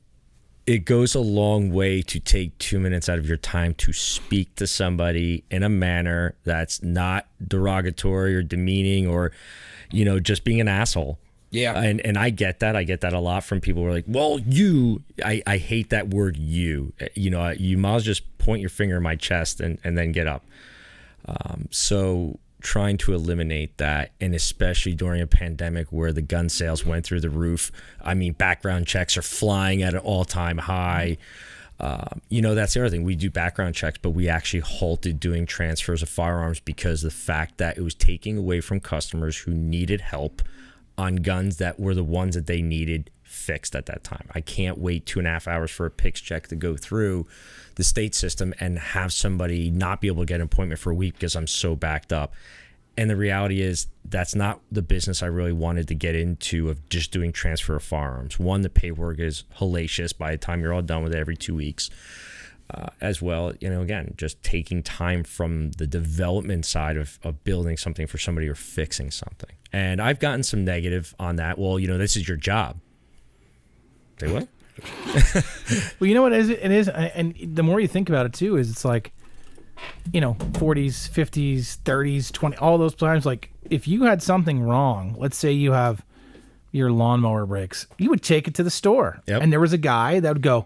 it goes a long way to take 2 minutes out of your time to speak to somebody in a manner that's not derogatory or demeaning or, you know, just being an asshole. Yeah. And I get that. I get that a lot from people who are like, well, I hate that word you. You know, you might as well just point your finger in my chest and then get up. So trying to eliminate that, and especially during a pandemic where the gun sales went through the roof. I mean, background checks are flying at an all-time high. You know, that's the other thing. We do background checks, but we actually halted doing transfers of firearms because the fact that it was taking away from customers who needed help on guns that were the ones that they needed fixed at that time. I can't wait 2.5 hours for a PICS check to go through the state system and have somebody not be able to get an appointment for a week because I'm so backed up. And the reality is that's not the business I really wanted to get into of just doing transfer of firearms. One, the paperwork is hellacious by the time you're all done with it every 2 weeks. As well, you know, again, just taking time from the development side of building something for somebody or fixing something. And I've gotten some negative on that. Well, you know, this is your job. Say what? Well, you know what it is, and the more you think about it too, is it's like, you know, 40s, 50s, 30s, 20, all those times. Like, if you had something wrong, let's say you have your lawnmower breaks, you would take it to the store, and there was a guy that would go,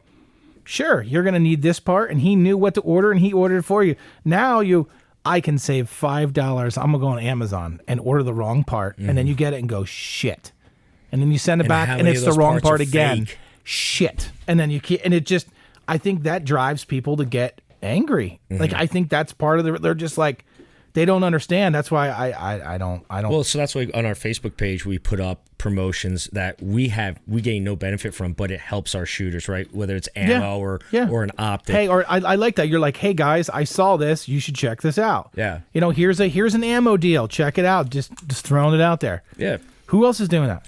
sure, you're going to need this part, and he knew what to order, and he ordered it for you. Now I can save $5. I'm going to go on Amazon and order the wrong part, and then you get it and go, shit. And then you send it back, and it's the wrong part again. Fake? Shit. And then it just, I think that drives people to get angry. Like, I think that's part of they're just like, they don't understand. That's why I don't. Well, so that's why on our Facebook page we put up promotions that we gain no benefit from, but it helps our shooters, right? Whether it's ammo or an optic. Hey, or I like that. You're like, hey guys, I saw this. You should check this out. Yeah. You know, here's an ammo deal. Check it out. Just throwing it out there. Yeah. Who else is doing that?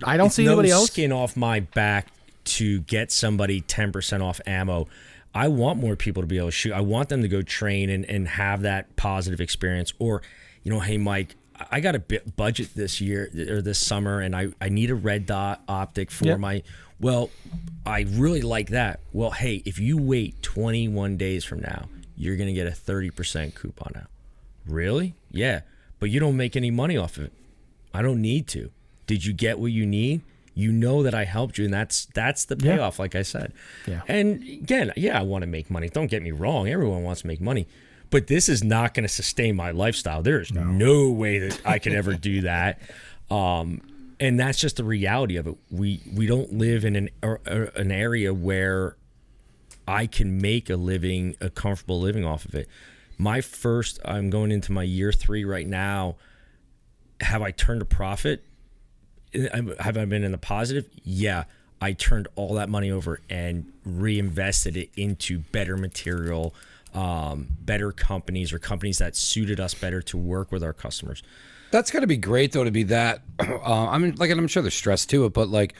I don't see anybody else. Skin off my back to get somebody 10% off ammo. I want more people to be able to shoot. I want them to go train and have that positive experience. Or, you know, hey, Mike, I got a budget this year or this summer, and I need a red dot optic for my. Well, I really like that. Well, hey, if you wait 21 days from now, you're going to get a 30% coupon out. Really? Yeah. But you don't make any money off of it. I don't need to. Did you get what you need? You know that I helped you, and that's the payoff, like I said. Yeah. And again, I want to make money. Don't get me wrong. Everyone wants to make money. But this is not going to sustain my lifestyle. There's no way that I could ever do that. And that's just the reality of it. We don't live in an area where I can make a comfortable living off of it. I'm going into my year 3 right now. Have I turned a profit? Have I been in the positive? Yeah. I turned all that money over and reinvested it into better material, better companies or companies that suited us better to work with our customers. That's got to be great, though, to be that. I mean, like, and I'm sure there's stress to it, but like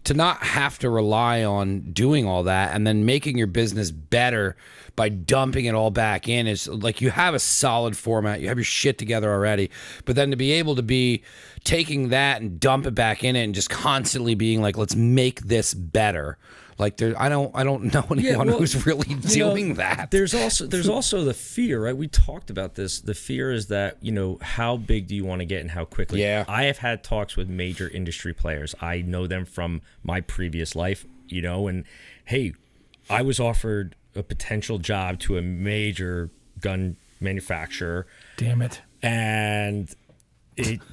to not have to rely on doing all that and then making your business better by dumping it all back in is like you have a solid format, you have your shit together already, but then to be able to be taking that and dump it back in it and just constantly being like, let's make this better. Like I don't know anyone who's really doing that. There's also the fear, right? We talked about this. The fear is that, how big do you want to get and how quickly? Yeah. I have had talks with major industry players. I know them from my previous life, and hey, I was offered a potential job to a major gun manufacturer. Damn it. And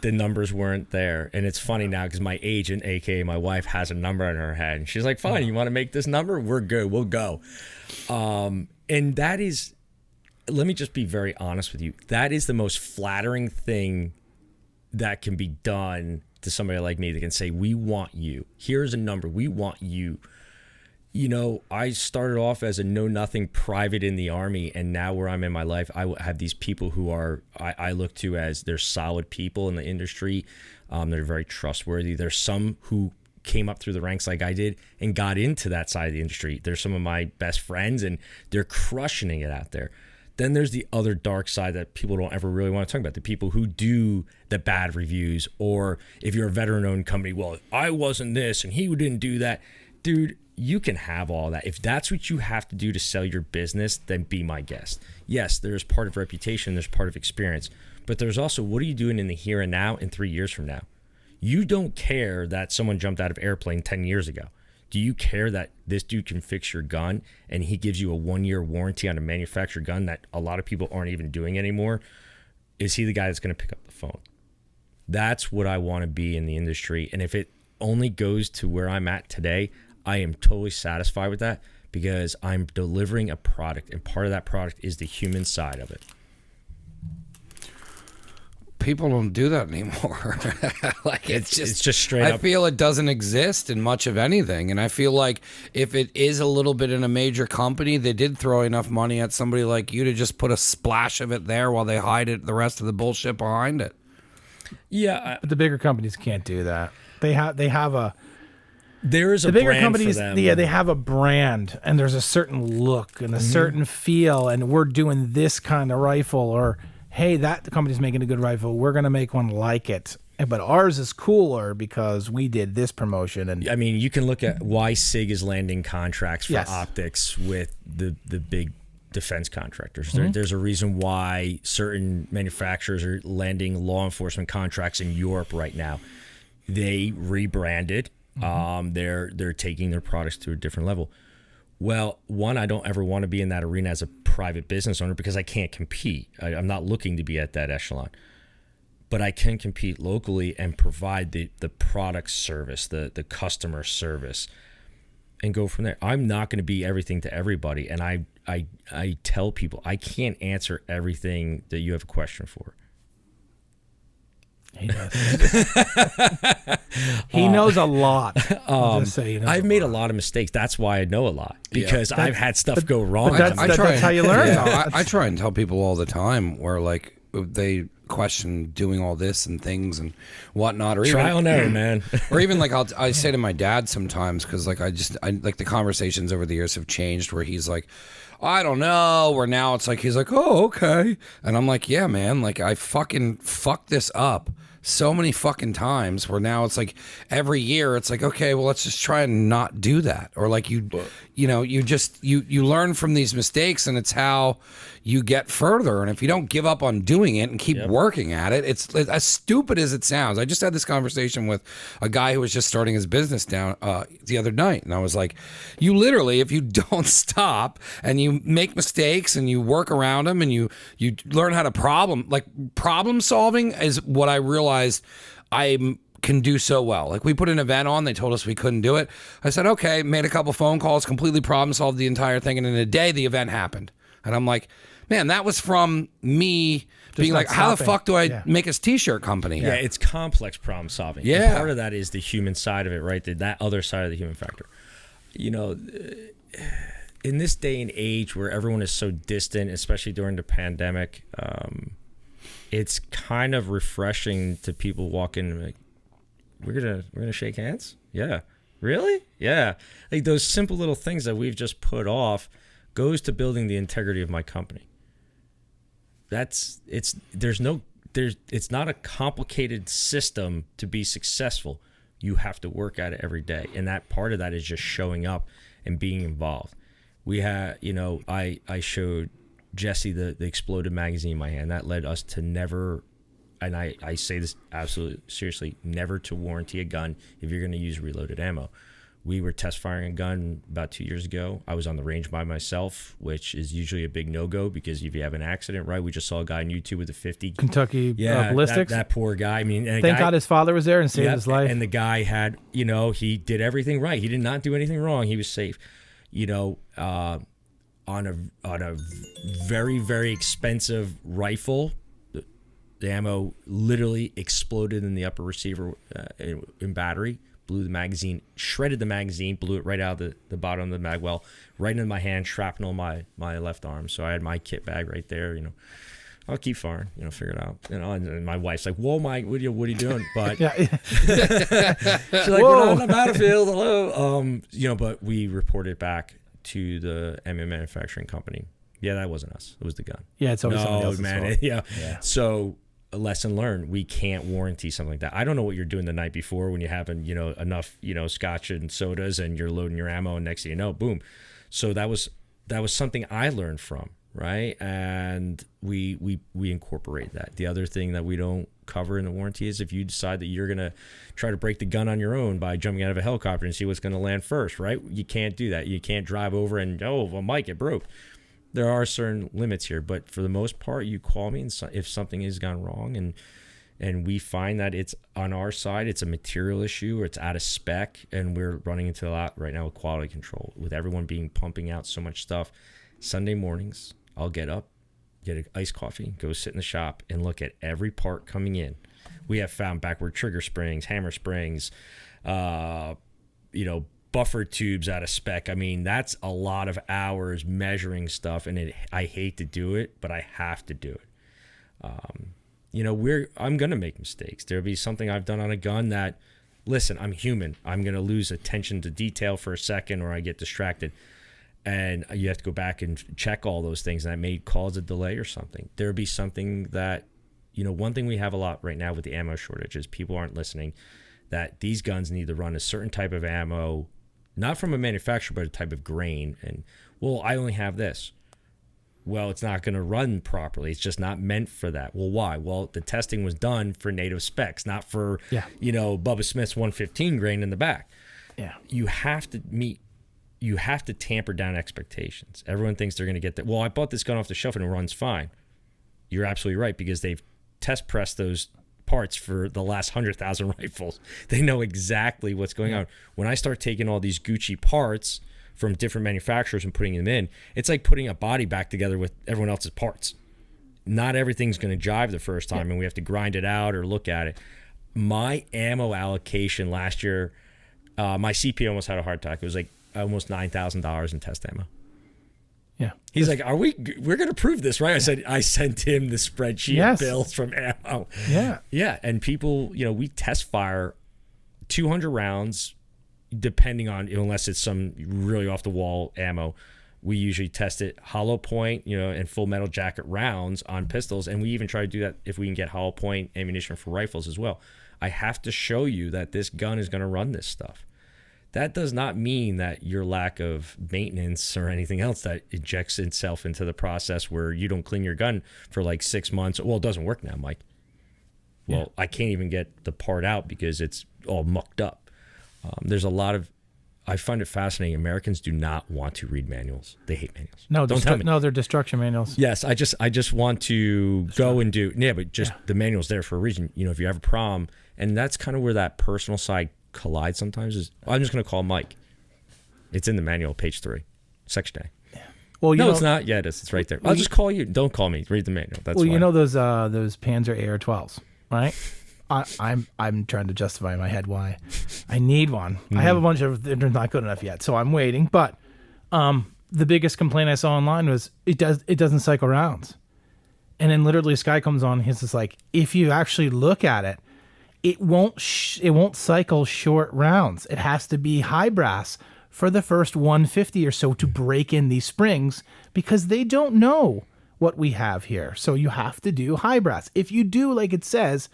the numbers weren't there. And it's funny now because my agent, aka my wife, has a number in her head, and she's like, fine, you want to make this number? We're good, we'll go. And that is, let me just be very honest with you, that is the most flattering thing that can be done to somebody like me that can say, we want you, here's a number, we want you. I started off as a know-nothing private in the Army, and now where I'm in my life, I have these people who I look to as they're solid people in the industry. They're very trustworthy. There's some who came up through the ranks like I did and got into that side of the industry. They're some of my best friends, and they're crushing it out there. Then there's the other dark side that people don't ever really want to talk about, the people who do the bad reviews, or if you're a veteran-owned company, well, I wasn't this, and he didn't do that. Dude, you can have all that. If that's what you have to do to sell your business, then be my guest. Yes, there's part of reputation, there's part of experience, but there's also, what are you doing in the here and now and 3 years from now? You don't care that someone jumped out of airplane 10 years ago. Do you care that this dude can fix your gun and he gives you a 1-year warranty on a manufactured gun that a lot of people aren't even doing anymore? Is he the guy that's going to pick up the phone? That's what I want to be in the industry. And if it only goes to where I'm at today, I am totally satisfied with that, because I'm delivering a product, and part of that product is the human side of it. People don't do that anymore. Like it's just straight up. I feel it doesn't exist in much of anything, and I feel like if it is a little bit in a major company, they did throw enough money at somebody like you to just put a splash of it there while they hide it, the rest of the bullshit behind it. Yeah, but the bigger companies can't do that. They have a. There is the a bigger brand companies, for them. yeah, they have a brand, and there's a certain look and a certain feel, and we're doing this kind of rifle, or hey, that company's making a good rifle, we're gonna make one like it, but ours is cooler because we did this promotion. And I mean, you can look at why SIG is landing contracts for optics with the big defense contractors. There's a reason why certain manufacturers are landing law enforcement contracts in Europe right now. They rebranded. They're taking their products to a different level. Well, one, I don't ever want to be in that arena as a private business owner because I can't compete. I'm not looking to be at that echelon. But I can compete locally and provide the product service, the customer service, and go from there. I'm not going to be everything to everybody. And I tell people, I can't answer everything that you have a question for. He knows. He knows a lot. Just say he knows I've made a lot of mistakes. That's why I know a lot, because I've had stuff go wrong. But that's how you learn. Yeah, I try and tell people all the time where like they question doing all this and things and whatnot, or trial even, and error, man. Or even like I say to my dad sometimes, because like I like the conversations over the years have changed where he's like, I don't know, where now it's like he's like, oh, okay, and I'm like, yeah, man, like I fucking fucked this up so many fucking times where now it's like every year it's like, okay, well, let's just try and not do that. Or like you learn from these mistakes, and it's how you get further. And if you don't give up on doing it and keep working at it, it's as stupid as it sounds. I just had this conversation with a guy who was just starting his business down the other night, and I was like, you literally, if you don't stop and you make mistakes and you work around them and you learn how to problem solving is what I realized I can do so well. Like we put an event on, they told us we couldn't do it. I said, okay, made a couple phone calls, completely problem solved the entire thing, and in a day the event happened. And I'm like, man, that was from me being like, how the fuck do I make a t-shirt company? Yeah, it's complex problem solving. Yeah. And part of that is the human side of it, right? That other side of the human factor. You know, in this day and age where everyone is so distant, especially during the pandemic, it's kind of refreshing to people walk in and like, we're gonna shake hands? Yeah. Really? Yeah. Like those simple little things that we've just put off goes to building the integrity of my company. It's not a complicated system to be successful. You have to work at it every day. And that part of that is just showing up and being involved. We had, I showed Jesse the exploded magazine in my hand. That led us to never, and I say this absolutely seriously, never to warranty a gun if you're going to use reloaded ammo. We were test firing a gun about 2 years ago. I was on the range by myself, which is usually a big no-go because if you have an accident, right? We just saw a guy on YouTube with a 50. Kentucky ballistics. That poor guy. I mean, thank God his father was there and saved his life. And the guy had, he did everything right. He did not do anything wrong. He was safe. On a very, very expensive rifle, the ammo literally exploded in the upper receiver in battery. Blew the magazine, shredded the magazine, blew it right out of the bottom of the mag well, right into my hand, shrapnel my left arm. So I had my kit bag right there. I'll keep firing. Figure it out. And my wife's like, "Whoa, Mike, what are you doing?" But she's like, "We're not on the battlefield." Hello. But we reported back to the ammo manufacturing company. Yeah, that wasn't us. It was the gun. Yeah, it's always somebody else's fault. Yeah. So. A lesson learned. We can't warranty something like that. I don't know what you're doing the night before when you're having, enough, scotch and sodas and you're loading your ammo and next thing you know, boom. So that was something I learned from, right? And we incorporate that. The other thing that we don't cover in the warranty is if you decide that you're going to try to break the gun on your own by jumping out of a helicopter and see what's going to land first, right? You can't do that. You can't drive over and, Mike, it broke. There are certain limits here, but for the most part, you call me and if something has gone wrong and we find that it's on our side, it's a material issue or it's out of spec, and we're running into a lot right now with quality control, with everyone pumping out so much stuff. Sunday mornings, I'll get up, get an iced coffee, go sit in the shop and look at every part coming in. We have found backward trigger springs, hammer springs, buffer tubes out of spec. I mean, that's a lot of hours measuring stuff, and I hate to do it, but I have to do it. I'm gonna make mistakes. There'll be something I've done on a gun that, listen, I'm human. I'm gonna lose attention to detail for a second, or I get distracted, and you have to go back and check all those things, and that may cause a delay or something. There'll be something that, one thing we have a lot right now with the ammo shortage is people aren't listening. That these guns need to run a certain type of ammo. Not from a manufacturer, but a type of grain. And, I only have this. Well, it's not going to run properly. It's just not meant for that. Well, why? Well, the testing was done for native specs, not for, Bubba Smith's 115 grain in the back. Yeah. You have to tamper down expectations. Everyone thinks they're going to get that. Well, I bought this gun off the shelf and it runs fine. You're absolutely right, because they've test pressed those parts for the last 100,000 rifles. They know exactly what's going on. When I start taking all these Gucci parts from different manufacturers and putting them in, it's like putting a body back together with everyone else's parts. Not everything's going to jive the first time, and we have to grind it out or look at it. My ammo allocation last year, my CP almost had a heart attack. It was like almost $9,000 in test ammo. Yeah. He's like, we're going to prove this, right? I sent him the spreadsheet bills from ammo. Yeah. Yeah. And people, we test fire 200 rounds, depending on, unless it's some really off the wall ammo. We usually test it hollow point, and full metal jacket rounds on pistols. And we even try to do that if we can get hollow point ammunition for rifles as well. I have to show you that this gun is going to run this stuff. That does not mean that your lack of maintenance or anything else that injects itself into the process where you don't clean your gun for like 6 months. Well, it doesn't work now, Mike. Well, I can't even get the part out because it's all mucked up. There's a lot of, I find it fascinating. Americans do not want to read manuals. They hate manuals. No, don't tell me. No, they're destruction manuals. Yes, I just want to go and do. Yeah, but the manual's there for a reason. If you have a problem, and that's kind of where that personal side collide sometimes is. I'm just going to call Mike. It's in the manual, page 3, section A. Yeah. Well, it's not. Yeah, it is. It's right there. I'll just call you. Don't call me. Read the manual. That's well, fine. those Panzer AR-12s, right? I'm trying to justify in my head why I need one. I have a bunch of. They're not good enough yet, so I'm waiting. But the biggest complaint I saw online was it doesn't cycle rounds, and then literally this guy comes on. He's just like, if you actually look at it. It won't cycle short rounds. It has to be high brass for the first 150 or so to break in these springs because they don't know what we have here. So you have to do high brass. If you do like it says,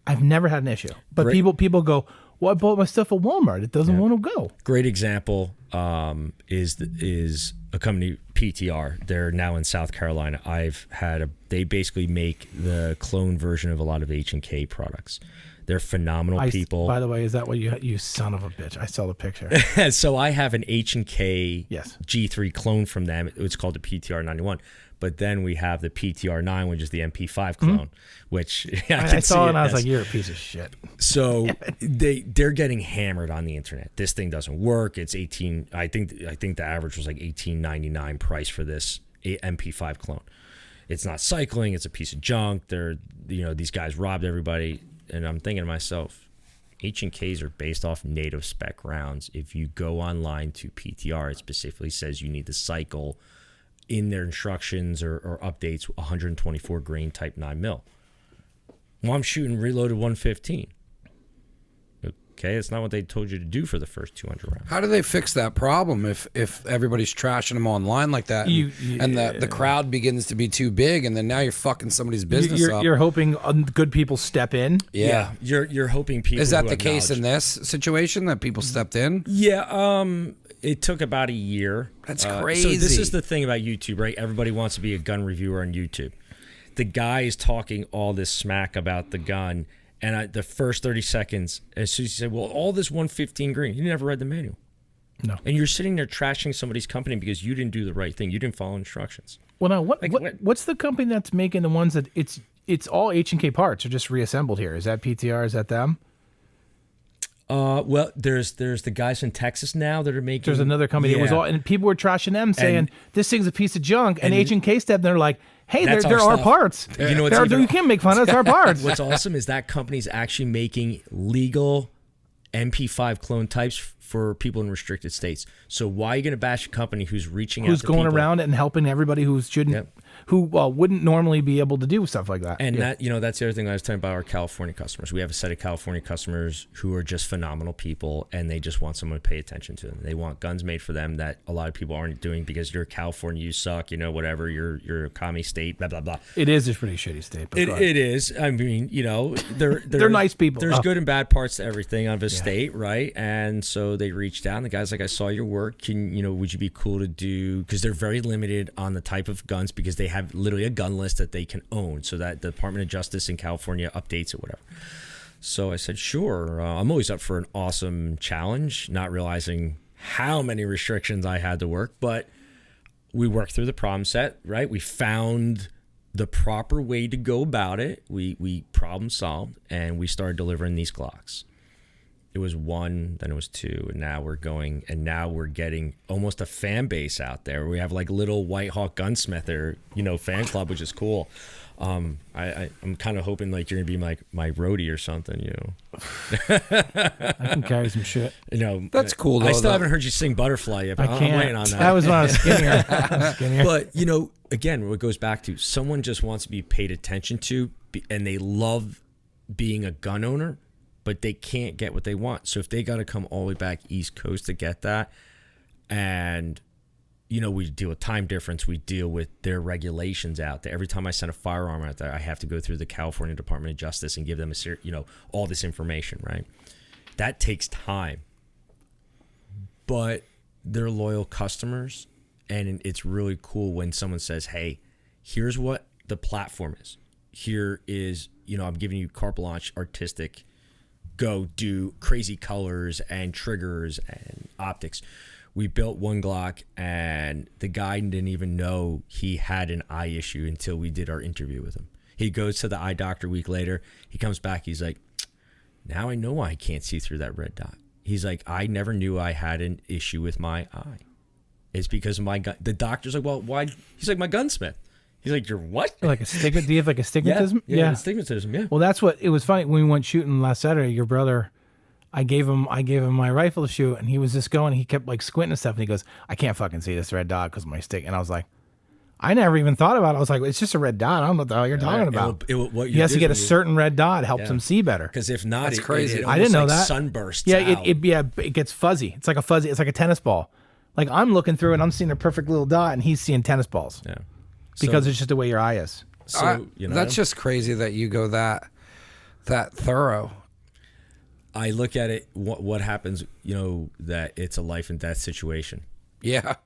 I've never had an issue. But people go, well, I bought my stuff at Walmart. It doesn't want to go. Great example. is a company, PTR. They're now in South Carolina. They basically make the clone version of a lot of H&K products. They're phenomenal people. By the way, is that what you son of a bitch? I saw the picture. So I have an H&K Yes. G3 clone from them. It's called the PTR 91. But then we have the PTR 9, which is the MP5 clone, which I saw it and I was like, you're a piece of shit. So they're getting hammered on the internet. This thing doesn't work. It's 18. I think the average was like $18.99 price for this MP5 clone. It's not cycling. It's a piece of junk. These guys robbed everybody. And I'm thinking to myself, H&Ks are based off native spec rounds. If you go online to PTR, it specifically says you need to cycle in their instructions or updates 124 grain type 9mm. Well, I'm shooting reloaded 115. Okay, it's not what they told you to do for the first 200 rounds. How do they fix that problem if everybody's trashing them online like that and the crowd begins to be too big and then now you're fucking somebody's business up? You're hoping good people step in? Yeah. You're hoping people... Is that the case in this situation, that people stepped in? Yeah, it took about a year. That's crazy. So this is the thing about YouTube, right? Everybody wants to be a gun reviewer on YouTube. The guy is talking all this smack about the gun, and the first 30 seconds, as soon as he said, well, all this 115 grain, you never read the manual. No. And you're sitting there trashing somebody's company because you didn't do the right thing. You didn't follow instructions. Well, now, what's the company that's making the ones that it's all H&K parts are just reassembled here? Is that PTR? Is that them? Well, there's the guys in Texas now that are making... There's another company. Yeah. It was all, and people were trashing them saying, this thing's a piece of junk. And H&K stepped in, they're like, hey, there are parts. You know what's you can't make fun of us, our parts. What's awesome is that company's actually making legal MP5 clone types for people in restricted states. So why are you going to bash a company who's reaching out to going people? around it and helping everybody who shouldn't, who wouldn't normally be able to do stuff like that? And that's the other thing I was talking about, our California customers. We have a set of California customers who are just phenomenal people, and they just want someone to pay attention to them. They want guns made for them that a lot of people aren't doing because you're California, you suck, whatever, you're a commie state, blah, blah, blah. It is a pretty shitty state. But it is. I mean, they're nice people. There's good and bad parts to everything of a state, right? And so they reached out, and the guy's like, I saw your work. Would you be cool to do, because they're very limited on the type of guns because they have literally a gun list that they can own, so that the Department of Justice in California updates it, whatever. So I said, sure. I'm always up for an awesome challenge, not realizing how many restrictions I had to work, but we worked through the problem set, right? We found the proper way to go about it. We problem solved, and we started delivering these Glocks. It was 1, then it was 2, and now we're getting almost a fan base out there. We have like little White Hawk Gunsmither, fan club, which is cool. I'm kind of hoping like you're gonna be like my roadie or something, I can carry some shit. That's cool. Though, I still haven't heard you sing Butterfly yet, but I'm waiting on that. That was when I was skinnier. But again, what goes back to someone just wants to be paid attention to, and they love being a gun owner, but they can't get what they want. So if they got to come all the way back East Coast to get that, and we deal with time difference, we deal with their regulations out there. Every time I send a firearm out there, I have to go through the California Department of Justice and give them all this information, right? That takes time, but they're loyal customers, and it's really cool when someone says, hey, here's what the platform is. Here is, I'm giving you carte blanche artistic, go do crazy colors and triggers and optics. We built one Glock, and the guy didn't even know he had an eye issue until we did our interview with him. He goes to the eye doctor a week later. He comes back. He's like, now I know why I can't see through that red dot. He's like, I never knew I had an issue with my eye. It's because of my gun. The doctor's like, well, why? He's like, my gunsmith. He's like, you're what? Like do you have like astigmatism? Yeah, astigmatism, yeah. Well, that's what, it was funny when we went shooting last Saturday, your brother, I gave him my rifle to shoot, and he was just going, he kept like squinting and stuff, and he goes, I can't fucking see this red dot because of my stick. And I was like, I never even thought about it. I was like, it's just a red dot. I don't know what the hell you're talking about. He has to get a certain red dot. It helps him see better. Because if not, that's crazy. I didn't know that. Sunbursts. Yeah, out. It gets fuzzy. It's like a tennis ball. Like I'm looking through and I'm seeing a perfect little dot, and he's seeing tennis balls. Yeah. Because it's just the way your eye is. So that's just crazy that you go that thorough. I look at it, what happens, that it's a life and death situation. Yeah.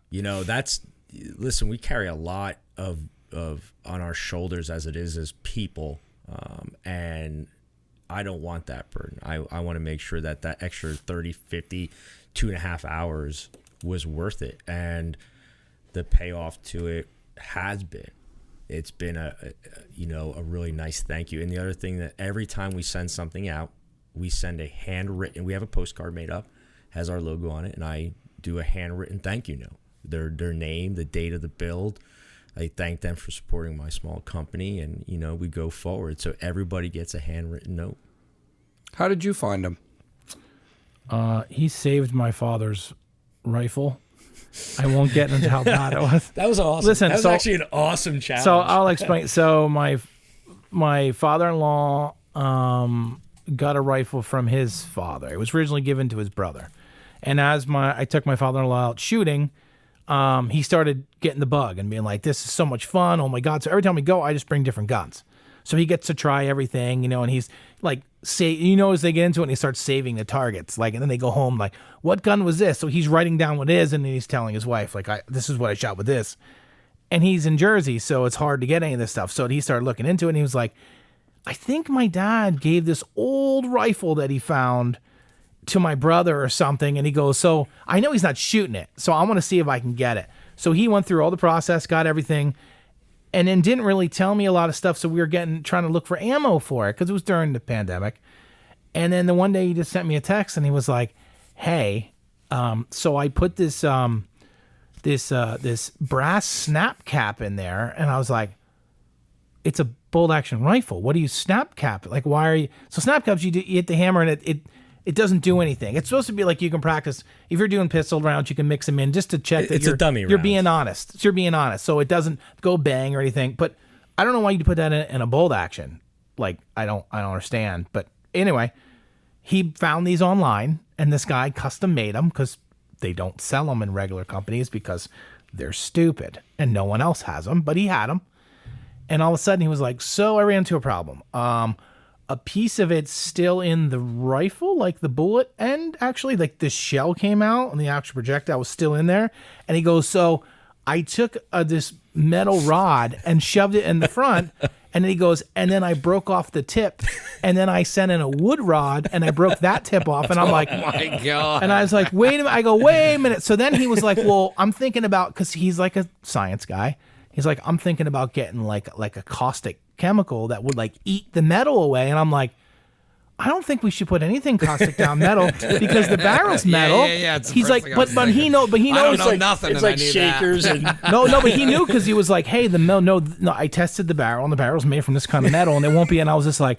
Listen, we carry a lot of on our shoulders as it is as people. And I don't want that burden. I want to make sure that extra 30, 50, 2.5 hours was worth it. And the payoff to it has been. It's been a really nice thank you. And the other thing, that every time we send something out, we send a handwritten, we have a postcard made up, has our logo on it, and I do a handwritten thank you note. Their name, the date of the build. I thank them for supporting my small company, and we go forward. So everybody gets a handwritten note. How did you find him? He saved my father's rifle. I won't get into how bad it was. That was awesome. Listen, that was actually an awesome challenge. So I'll explain. So my father-in-law got a rifle from his father. It was originally given to his brother, and as I took my father-in-law out shooting, he started getting the bug and being like, "This is so much fun! Oh my god!" So every time we go, I just bring different guns. So he gets to try everything, and he's like, as they get into it, and he starts saving the targets, and then they go home, like, what gun was this? So he's writing down what it is, and then he's telling his wife, like, this is what I shot with this. And he's in Jersey, so it's hard to get any of this stuff. So he started looking into it, and he was like, I think my dad gave this old rifle that he found to my brother or something. And he goes, so I know he's not shooting it, so I want to see if I can get it. So he went through all the process, got everything, and then didn't really tell me a lot of stuff. So we were trying to look for ammo for it because it was during the pandemic. And then the one day he just sent me a text and he was like, hey, so I put this brass snap cap in there. And I was like, it's a bolt action rifle. What do you snap cap? Like, why are you? So snap caps, you hit the hammer and it doesn't do anything. It's supposed to be like you can practice. If you're doing pistol rounds, you can mix them in just to check that it's a dummy you're round. being honest. You're being honest. So it doesn't go bang or anything. But I don't know why you put that in a bolt action. Like, I don't understand. But anyway, he found these online, and this guy custom made them because they don't sell them in regular companies because they're stupid and no one else has them. But he had them. And all of a sudden he was like, so I ran into a problem. A piece of it's still in the rifle, like the bullet end, actually, like the shell came out and the actual projectile was still in there. And he goes, so I took this metal rod and shoved it in the front. And then he goes, and then I broke off the tip, and then I sent in a wood rod and I broke that tip off. And I'm like, oh my God. And I was like, wait a minute. I go, wait a minute. So then he was like, well, I'm thinking about, because he's like a science guy. He's like, I'm thinking about getting like a caustic chemical that would like eat the metal away. And I'm like, I don't think we should put anything caustic down metal because the barrel's metal. Yeah. He's like, but he knows. I don't know like, nothing. It's and like I knew shakers that. and no, but he knew because he was like, hey, the metal. No, I tested the barrel, and the barrel's made from this kind of metal, and it won't be. And I was just like,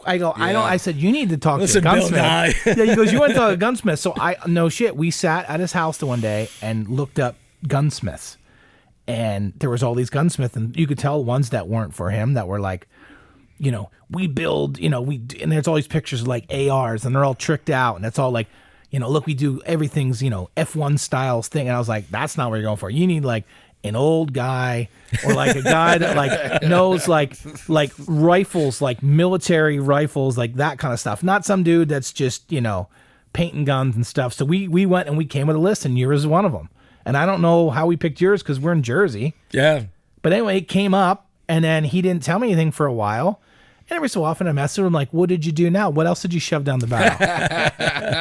I go, I don't. I said, you need to talk to a gunsmith. Yeah, he goes, you went to a gunsmith. So no shit. We sat at his house the one day and looked up gunsmiths. And there was all these gunsmiths, and you could tell ones that weren't for him that were like, we build, and there's all these pictures of like ARs, and they're all tricked out, and it's all like, look, we do everything's, F1 styles thing. And I was like, that's not what you're going for. You need like an old guy or like a guy that like knows like rifles, like military rifles, like that kind of stuff. Not some dude that's just, painting guns and stuff. So we went and we came with a list, and yours is one of them. And I don't know how we picked yours because we're in Jersey. yeah. But anyway, it came up, and then he didn't tell me anything for a while. And every so often I messaged him like, what did you do now? What else did you shove down the barrel?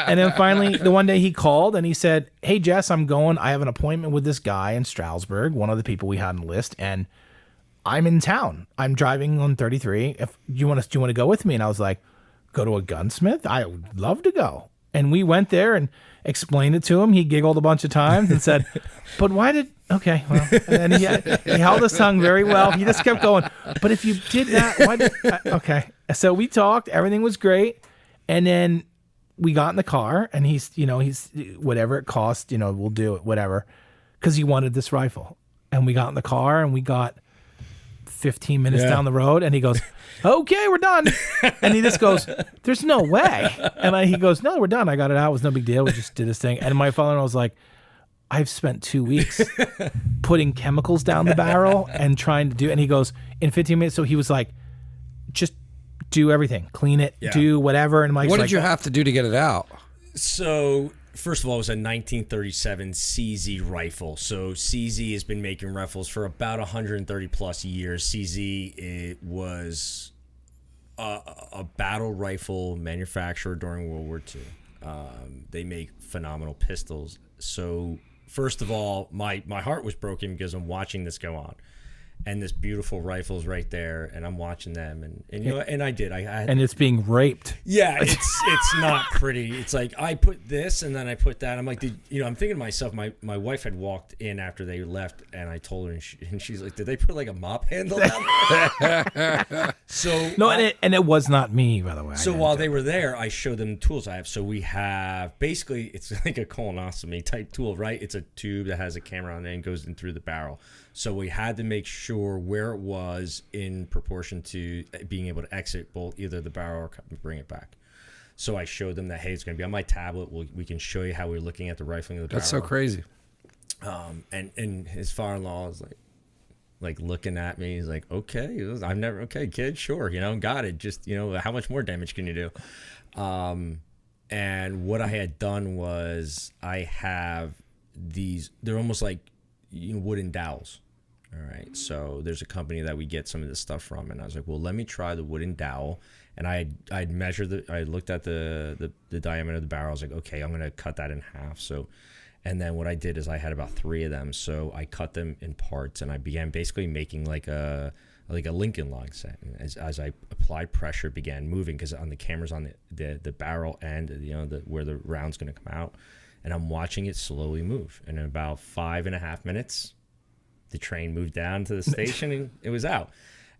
And then finally, the one day he called and he said, hey, Jess, I have an appointment with this guy in Stroudsburg, one of the people we had on the list, and I'm in town. I'm driving on 33. If you want to go with me? And I was like, go to a gunsmith? I would love to go. And we went there and explained it to him. He giggled a bunch of times and said, but why did... Okay, well, and he held his tongue very well. He just kept going, but if you did that, why did... Okay. So we talked. Everything was great. And then we got in the car, and he's whatever it cost, we'll do it, whatever, because he wanted this rifle. And we got in the car, and we got 15 minutes down the road, and he goes, okay, we're done. And he just goes, there's no way. And he goes, no, we're done. I got it out. It was no big deal. We just did this thing. And my father-in-law was like, I've spent 2 weeks putting chemicals down the barrel and trying to do, and he goes, in 15 minutes. So he was like, just do everything, clean it, Yeah. do whatever. And Mike's What like, did you have to do to get it out? So, first of all, it was a 1937 CZ rifle. So, CZ has been making rifles for about 130 plus years. CZ, it was a battle rifle manufacturer during World War II. They make phenomenal pistols. So, first of all, my heart was broken because I'm watching this go on. And this beautiful rifle's right there, and I'm watching them, and you know, and I did. I and it's being raped. Yeah, it's not pretty. It's like I put this and then I put that. I'm like, I'm thinking to myself, my wife had walked in after they left, and I told her, and she's like, did they put like a mop handle down there? So No, and it was not me, by the way. So while they were there, I showed them the tools I have. So we have basically, it's like a colonoscopy type tool, right? It's a tube that has a camera on it and goes in through the barrel. So we had to make sure where it was in proportion to being able to exit both either the barrel or bring it back. So I showed them that, hey, it's going to be on my tablet. We can show you how we're looking at the rifling of the barrel. That's so crazy. And his father-in-law is like looking at me. He's like, okay, kid, sure, got it. Just, how much more damage can you do? And what I had done was I have these, they're almost like wooden dowels. All right. So there's a company that we get some of this stuff from. And I was like, well, let me try the wooden dowel. And I'd measured I looked at the diameter of the barrel. I was like, okay, I'm going to cut that in half. So, and then what I did is I had about 3 of them. So I cut them in parts and I began basically making like a Lincoln log set. And as I applied pressure, it began moving because on the cameras on the barrel and, where the round's going to come out. And I'm watching it slowly move. And in about 5.5 minutes, the train moved down to the station and it was out.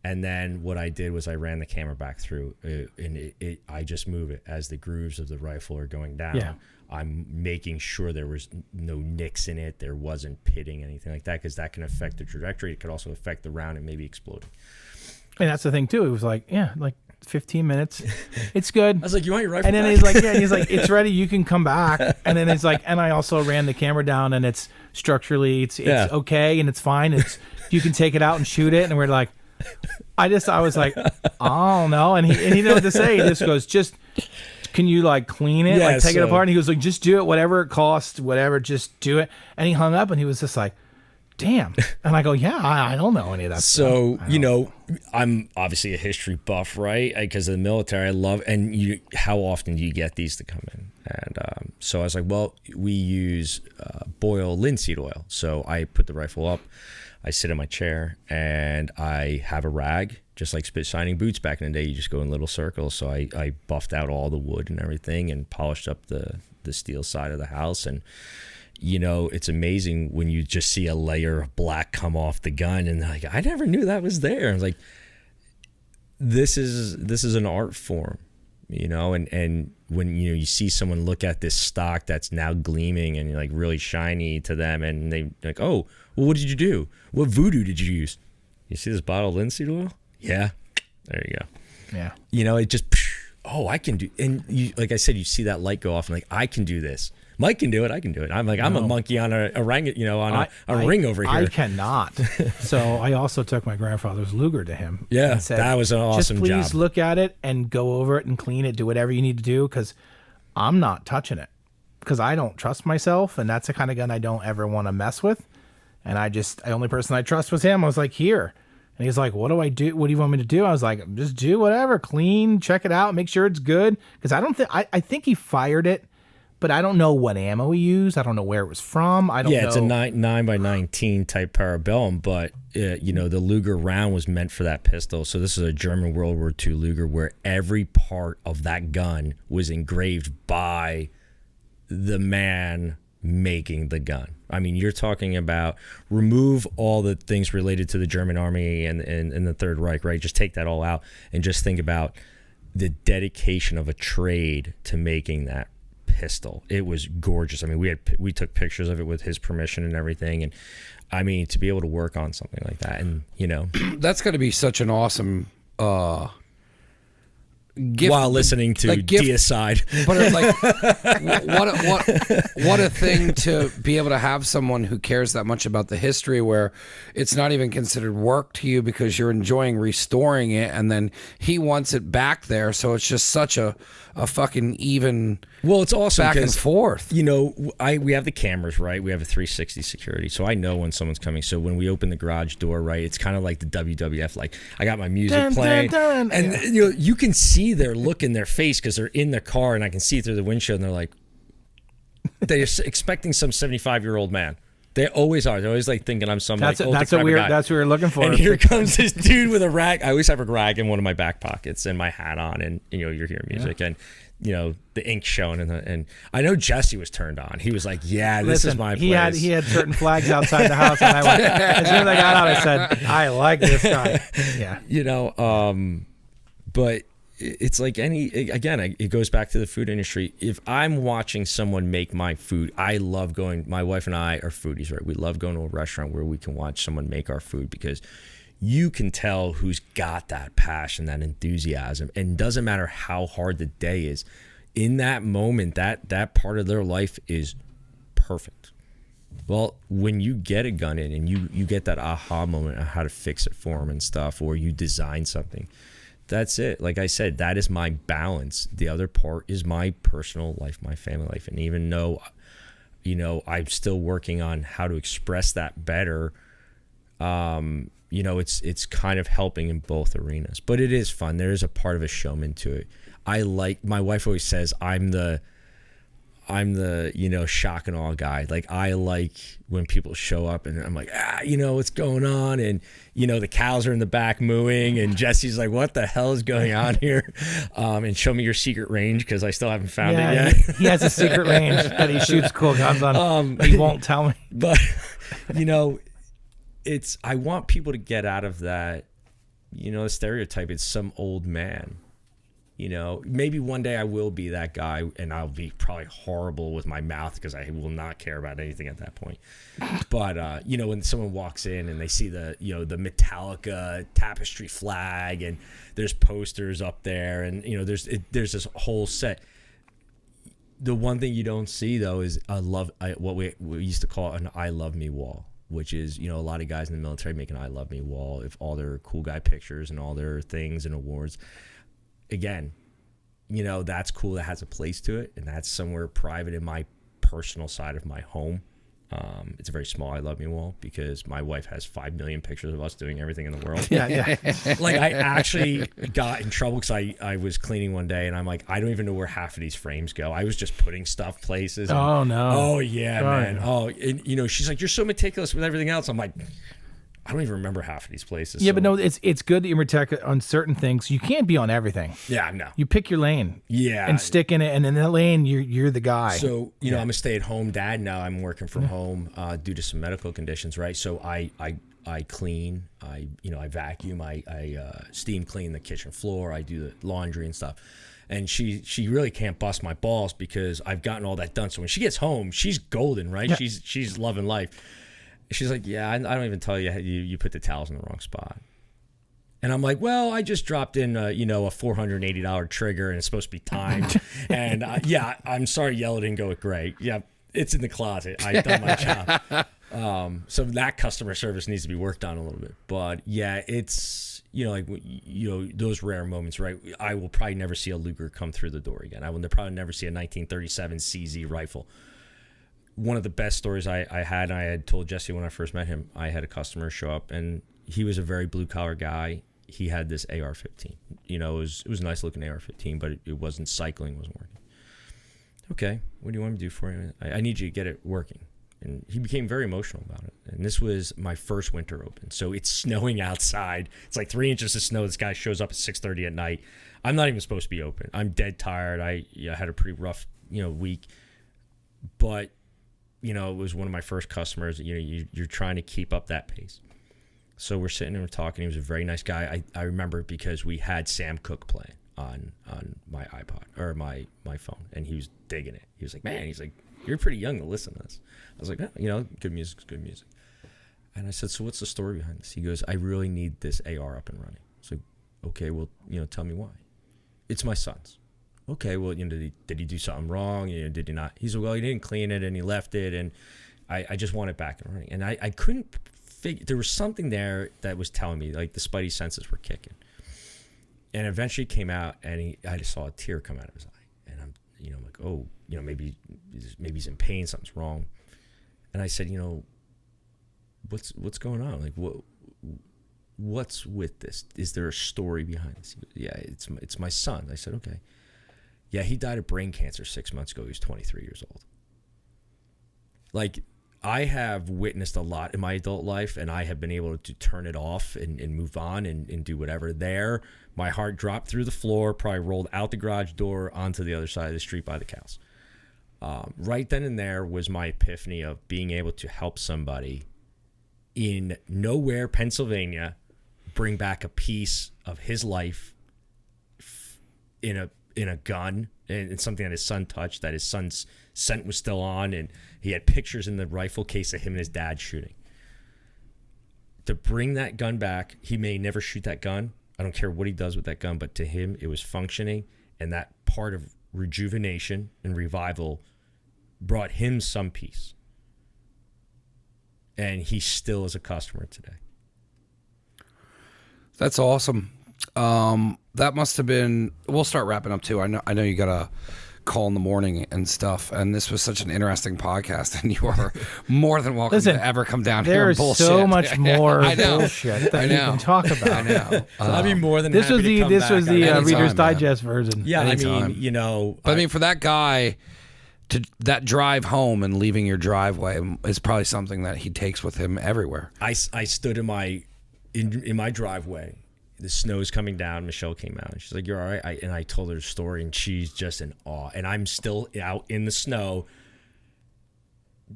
And then what I did was I ran the camera back through and I just move it as the grooves of the rifle are going down. Yeah. I'm making sure there was no nicks in it. There wasn't pitting, anything like that, because that can affect the trajectory. It could also affect the round and maybe exploding. And that's the thing too. It was like, 15 minutes. It's good. I was like, you want your rifle And then back? he's like, it's ready. You can come back. And then it's like, and I also ran the camera down and it's structurally, it's okay. And it's fine. You can take it out and shoot it. And we're like, I was like, oh no. And he didn't know what to say. He just goes, can you clean it? Yeah, take it apart. And he was like, just do it. Whatever it costs, whatever, just do it. And he hung up and he was just like, damn. And I go, yeah, I don't know any of that so, stuff. I'm obviously a history buff, right? Because of the military, I love, and how often do you get these to come in? And so I was like, well, we use boil linseed oil. So I put the rifle up, I sit in my chair, and I have a rag, just like spit shining boots back in the day. You just go in little circles. So I buffed out all the wood and everything and polished up the steel side of the house. And it's amazing when you just see a layer of black come off the gun and like, I never knew that was there. I was like, this is an art form, and when, you see someone look at this stock that's now gleaming and like really shiny to them and they like, oh, well, what did you do? What voodoo did you use? You see this bottle of linseed oil? Yeah. There you go. Yeah. It just, oh, I can do, and like I said, you see that light go off and like, I can do this. Mike can do it. I can do it. I'm like, I'm a monkey on a ring, on a ring over here. I cannot. So I also took my grandfather's Luger to him. Yeah, and said, that was an awesome job. Just please look at it and go over it and clean it. Do whatever you need to do because I'm not touching it because I don't trust myself. And that's the kind of gun I don't ever want to mess with. And the only person I trust was him. I was like, here. And he's like, what do I do? What do you want me to do? I was like, just do whatever. Clean, check it out, make sure it's good. Because I think he fired it. But I don't know what ammo he used. I don't know where it was from. I don't know. Yeah, it's a 9x19 type parabellum, but the Luger round was meant for that pistol. So this is a German World War II Luger where every part of that gun was engraved by the man making the gun. I mean, you're talking about remove all the things related to the German army and the Third Reich, right? Just take that all out and just think about the dedication of a trade to making that pistol. It was gorgeous. I mean, we took pictures of it with his permission and everything, and I mean, to be able to work on something like that, and that's going to be such an awesome while listening to Deicide. But what a thing to be able to have someone who cares that much about the history, where it's not even considered work to you because you're enjoying restoring it, and then he wants it back there. So it's just such a fucking even. Well, it's awesome back and forth. You know, we have the cameras, right? We have a 360 security, so I know when someone's coming. So when we open the garage door, right, it's kind of like the WWF. Like I got my music playing, and you know, you can see their look in their face because they're in the car, and I can see through the windshield, and they're like, they're expecting some 75-year-old man. They always are. They're always like thinking I'm some that's like that's what we're guy. That's what we're looking for. And here comes this dude with a rag. I always have a rag in one of my back pockets and my hat on, and you know, you're hearing music and. You know, the ink showing, and I know Jesse was turned on. He was like, "Yeah, this is my place." He had certain flags outside the house, and I went, as soon as I got out, I said, "I like this guy." Yeah, you know, but it's like it goes back to the food industry. If I'm watching someone make my food, I love going. My wife and I are foodies, right? We love going to a restaurant where we can watch someone make our food because you can tell who's got that passion, that enthusiasm, and it doesn't matter how hard the day is. In that moment, that part of their life is perfect. Well, when you get a gun in and you get that aha moment on how to fix it for them and stuff, or you design something, that's it. Like I said, that is my balance. The other part is my personal life, my family life, and even though, you know, I'm still working on how to express that better. You know, it's kind of helping in both arenas, but it is fun. There is a part of a showman to it. My wife always says I'm the you know, shock and awe guy. Like I like when people show up and I'm like, you know, what's going on? And you know, the cows are in the back mooing and Jesse's like, what the hell is going on here? And show me your secret range, because I still haven't found it yet. He has a secret range that he shoots cool guns on. He won't tell me. But you know, I want people to get out of that, you know, stereotype. It's some old man, you know. Maybe one day I will be that guy, and I'll be probably horrible with my mouth because I will not care about anything at that point. But you know, when someone walks in and they see the, you know, the Metallica tapestry flag, and there's posters up there, and you know, there's this whole set. The one thing you don't see though is what we used to call an "I love me" wall. Which is, you know, a lot of guys in the military make an I love me wall of all their cool guy pictures and all their things and awards. Again, you know, that's cool. That has a place to it. And that's somewhere private in my personal side of my home. It's a very small I love me wall because my wife has 5 million pictures of us doing everything in the world. Yeah. Like I actually got in trouble because I was cleaning one day and I'm like, I don't even know where half of these frames go. I was just putting stuff places. And, oh no. Oh yeah, man. Oh, and you know, she's like, you're so meticulous with everything else. I'm like, I don't even remember half of these places. Yeah, so. but no, it's good that you protect on certain things. You can't be on everything. Yeah, no. You pick your lane. Yeah. And stick in it, and in that lane, you're the guy. So, you know, I'm a stay-at-home dad now. I'm working from home due to some medical conditions, right? So I clean, I vacuum, I steam clean the kitchen floor, I do the laundry and stuff. And she really can't bust my balls because I've gotten all that done. So when she gets home, she's golden, right? Yeah. She's loving life. She's like, yeah, I don't even tell you put the towels in the wrong spot. And I'm like, well, I just dropped in, a $480 trigger and it's supposed to be timed. And yeah, I'm sorry, yellow didn't go great. Yeah, it's in the closet. I've done my job. So that customer service needs to be worked on a little bit. But yeah, it's, those rare moments, right? I will probably never see a Luger come through the door again. I will probably never see a 1937 CZ rifle. One of the best stories I had told Jesse when I first met him, I had a customer show up and he was a very blue collar guy. He had this AR-15. It was a nice looking AR-15, but it wasn't cycling, wasn't working. Okay, what do you want me to do for you? I need you to get it working. And he became very emotional about it. And this was my first winter open. So it's snowing outside. It's like 3 inches of snow. This guy shows up at 6:30 at night. I'm not even supposed to be open. I'm dead tired. I had a pretty rough, week. But it was one of my first customers. You're trying to keep up that pace. So we're sitting and we're talking. He was a very nice guy. I remember it because we had Sam Cooke playing on my iPod or my phone, and he was digging it. He was like, man, you're pretty young to listen to this. I was like, good music's good music. And I said, so what's the story behind this? He goes, I really need this AR up and running. I was like, okay, well, tell me why. It's my son's. Okay, well, did he do something wrong? Did he not? He said, well, he didn't clean it and he left it, and I just want it back and running. And I couldn't figure, there was something there that was telling me, like the spidey senses were kicking. And eventually came out, and I just saw a tear come out of his eye, and I'm like, oh, maybe he's in pain, something's wrong. And I said, what's going on? Like, what's with this? Is there a story behind this? Yeah, it's my son. I said, okay. Yeah, he died of brain cancer 6 months ago. He was 23 years old. Like, I have witnessed a lot in my adult life, and I have been able to turn it off and move on and do whatever. There, my heart dropped through the floor, probably rolled out the garage door onto the other side of the street by the cows. Right then and there was my epiphany of being able to help somebody in nowhere, Pennsylvania, bring back a piece of his life in a gun, and something that his son touched, that his son's scent was still on, and he had pictures in the rifle case of him and his dad shooting. To bring that gun back, he may never shoot that gun. I don't care what he does with that gun, but to him, it was functioning, and that part of rejuvenation and revival brought him some peace. And he still is a customer today. That's awesome. That must have been, we'll start wrapping up too. I know you got a call in the morning and stuff, and this was such an interesting podcast, and you are more than welcome to ever come down here and bullshit. There's so much more know. bullshit that you can talk about. I know. I'd be more than this happy to come this back was the anytime, Reader's man. Digest version. Yeah, Anytime. I mean, But I mean, for that guy, to that drive home and leaving your driveway is probably something that he takes with him everywhere. I stood in my driveway. The snow's coming down. Michelle came out, and she's like, "You're all right." And I told her the story, and she's just in awe. And I'm still out in the snow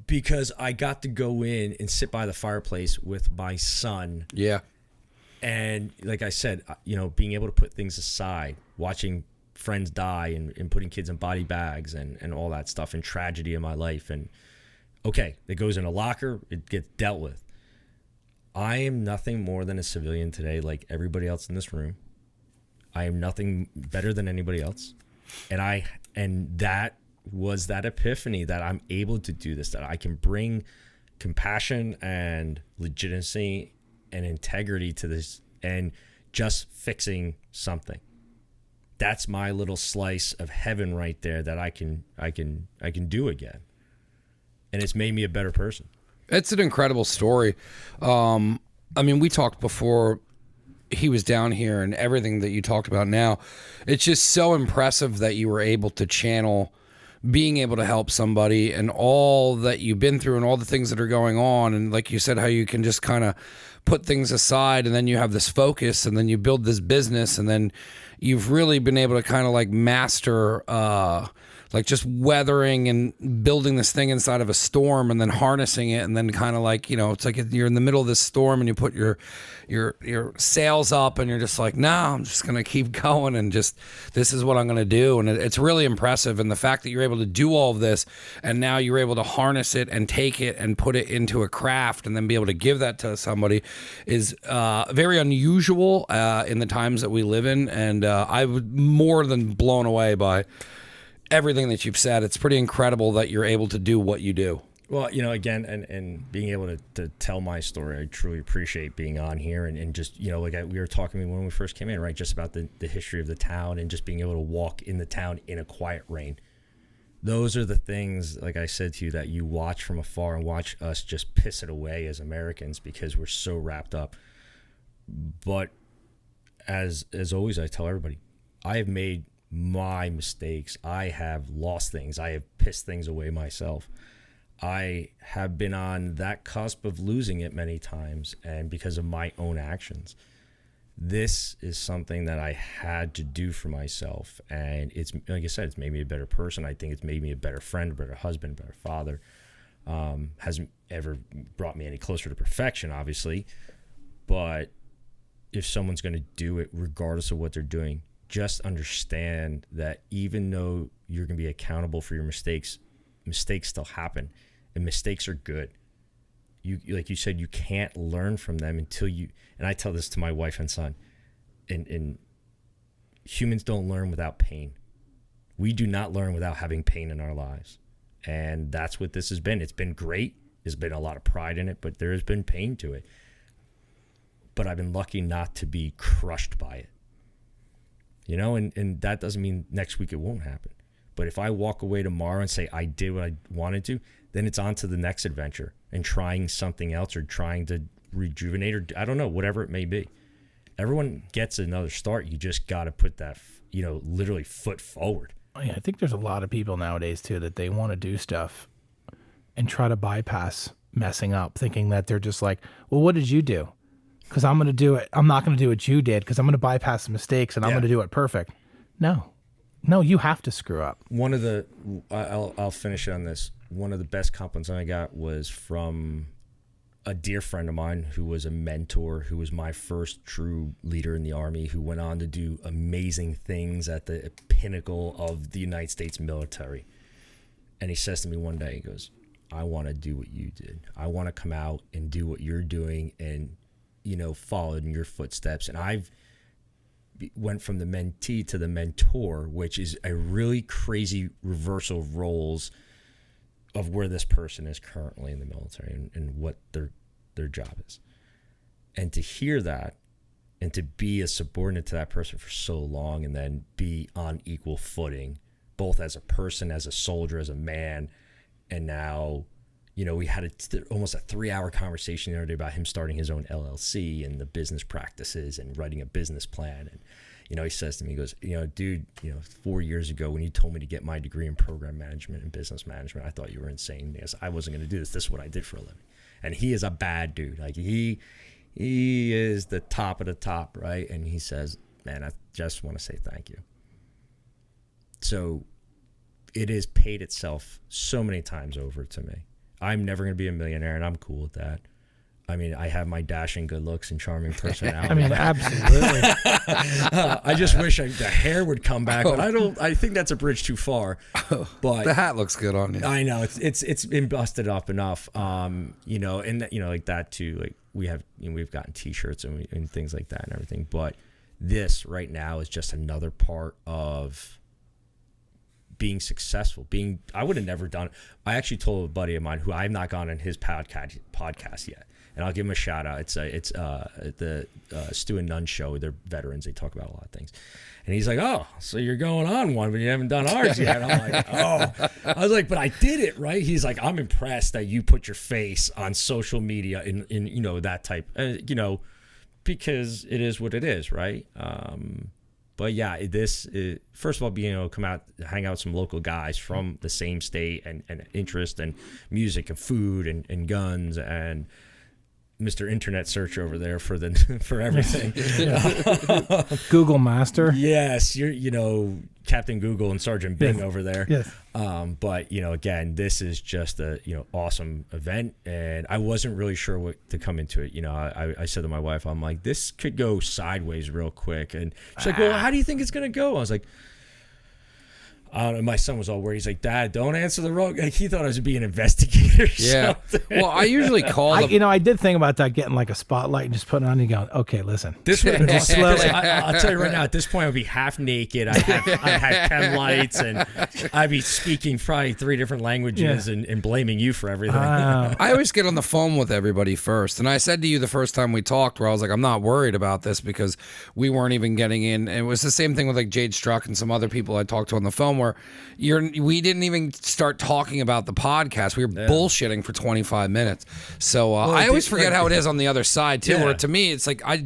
because I got to go in and sit by the fireplace with my son. Yeah. And like I said, being able to put things aside, watching friends die and putting kids in body bags and all that stuff, and tragedy in my life. And okay, it goes in a locker, it gets dealt with. I am nothing more than a civilian today, like everybody else in this room. I am nothing better than anybody else. And that was that epiphany that I'm able to do this, that I can bring compassion and legitimacy and integrity to this, and just fixing something. That's my little slice of heaven right there that I can do again. And it's made me a better person. It's an incredible story. I mean, we talked before he was down here, and everything that you talked about now, it's just so impressive that you were able to channel being able to help somebody and all that you've been through and all the things that are going on. And like you said, how you can just kind of put things aside, and then you have this focus, and then you build this business, and then you've really been able to kind of like master like just weathering and building this thing inside of a storm, and then harnessing it, and then kind of like, it's like you're in the middle of this storm, and you put your sails up, and you're just like, no, I'm just gonna keep going, and just this is what I'm gonna do. And it's really impressive. And the fact that you're able to do all of this, and now you're able to harness it and take it and put it into a craft, and then be able to give that to somebody is very unusual in the times that we live in. And I was more than blown away by everything that you've said. It's pretty incredible that you're able to do what you do. Well, again, and being able to tell my story, I truly appreciate being on here, and just, we were talking when we first came in, right, just about the history of the town, and just being able to walk in the town in a quiet rain. Those are the things, like I said to you, that you watch from afar and watch us just piss it away as Americans because we're so wrapped up. But as always, I tell everybody, I have made my mistakes. I have lost things. I have pissed things away myself. I have been on that cusp of losing it many times, and because of my own actions. This is something that I had to do for myself, and it's, like I said, it's made me a better person. I think it's made me a better friend, a better husband, a better father. Hasn't ever brought me any closer to perfection, obviously, but if someone's going to do it, regardless of what they're doing, just understand that even though you're going to be accountable for your mistakes still happen, and mistakes are good. You, like you said, you can't learn from them until you, and I tell this to my wife and son, and humans don't learn without pain. We do not learn without having pain in our lives. And that's what this has been. It's been great. There's been a lot of pride in it, but there has been pain to it. But I've been lucky not to be crushed by it. You know, and that doesn't mean next week it won't happen. But if I walk away tomorrow and say I did what I wanted to, then it's on to the next adventure and trying something else or trying to rejuvenate or I don't know, whatever it may be. Everyone gets another start. You just got to put that, you know, literally foot forward. Yeah, I think there's a lot of people nowadays too that they want to do stuff and try to bypass messing up, thinking that they're just like, well, what did you do? Because I'm going to do it. I'm not going to do what you did because I'm going to bypass the mistakes and I'm going to do it perfect. No, you have to screw up. One of the, I'll finish on this. One of the best compliments I got was from a dear friend of mine who was a mentor, who was my first true leader in the Army, who went on to do amazing things at the pinnacle of the United States military. And he says to me one day, he goes, I want to do what you did. I want to come out and do what you're doing and, you know, follow in your footsteps. And I've went from the mentee to the mentor, which is a really crazy reversal of roles of where this person is currently in the military and what their job is. And to hear that and to be a subordinate to that person for so long and then be on equal footing, both as a person, as a soldier, as a man, and now, you know, we had almost a 3-hour conversation the other day about him starting his own LLC and the business practices and writing a business plan. And, you know, he says to me, he goes, you know, dude, you know, 4 years ago when you told me to get my degree in program management and business management, I thought you were insane because I wasn't going to do this. This is what I did for a living. And he is a bad dude. Like he is the top of the top, right? And he says, man, I just want to say thank you. So it has paid itself so many times over to me. I'm never going to be a millionaire, and I'm cool with that. I mean, I have my dashing good looks and charming personality. I mean, absolutely. I just wish the hair would come back, but I think that's a bridge too far. But The hat looks good on you. I know it's been busted up enough. You know, and you know, like that too. Like we've gotten T-shirts and things like that and everything. But this right now is just another part of being successful. I would have never done it. I actually told a buddy of mine who I've not gone on his podcast yet, and I'll give him a shout out. It's the Stu and Nunn show. They're veterans. They talk about a lot of things. And he's like, oh, so you're going on one, but you haven't done ours yet. I'm like, oh. I was like, but I did it, right? He's like, I'm impressed that you put your face on social media in you know, that type, you know, because it is what it is, right? But yeah, first of all, being able to come out, hang out with some local guys from the same state and interest and music and food and guns and Mr. Internet search over there for everything. Google Master. Yes, you know, Captain Google and Sergeant Bing over there. Yes. But you know, again, this is just a, you know, awesome event, and I wasn't really sure what to come into it. You know, I said to my wife, I'm like, this could go sideways real quick, and she's like, well, how do you think it's gonna go? I was like, I don't know. My son was all worried. He's like, Dad, don't answer the wrong. Like, he thought I was being an investigator. Yeah. Well, I usually call I did think about that, getting like a spotlight and just putting it on and going, okay, listen. This would have been slowly. I'll tell you right now, at this point, I'd be half naked. I'd have 10 lights, and I'd be speaking probably 3 different languages and blaming you for everything. I always get on the phone with everybody first. And I said to you the first time we talked, where I was like, I'm not worried about this because we weren't even getting in. And it was the same thing with like Jade Struck and some other people I talked to on the phone, where we didn't even start talking about the podcast. We were bullshitting for 25 minutes. So I always forget how it is on the other side too, where to me, it's like I've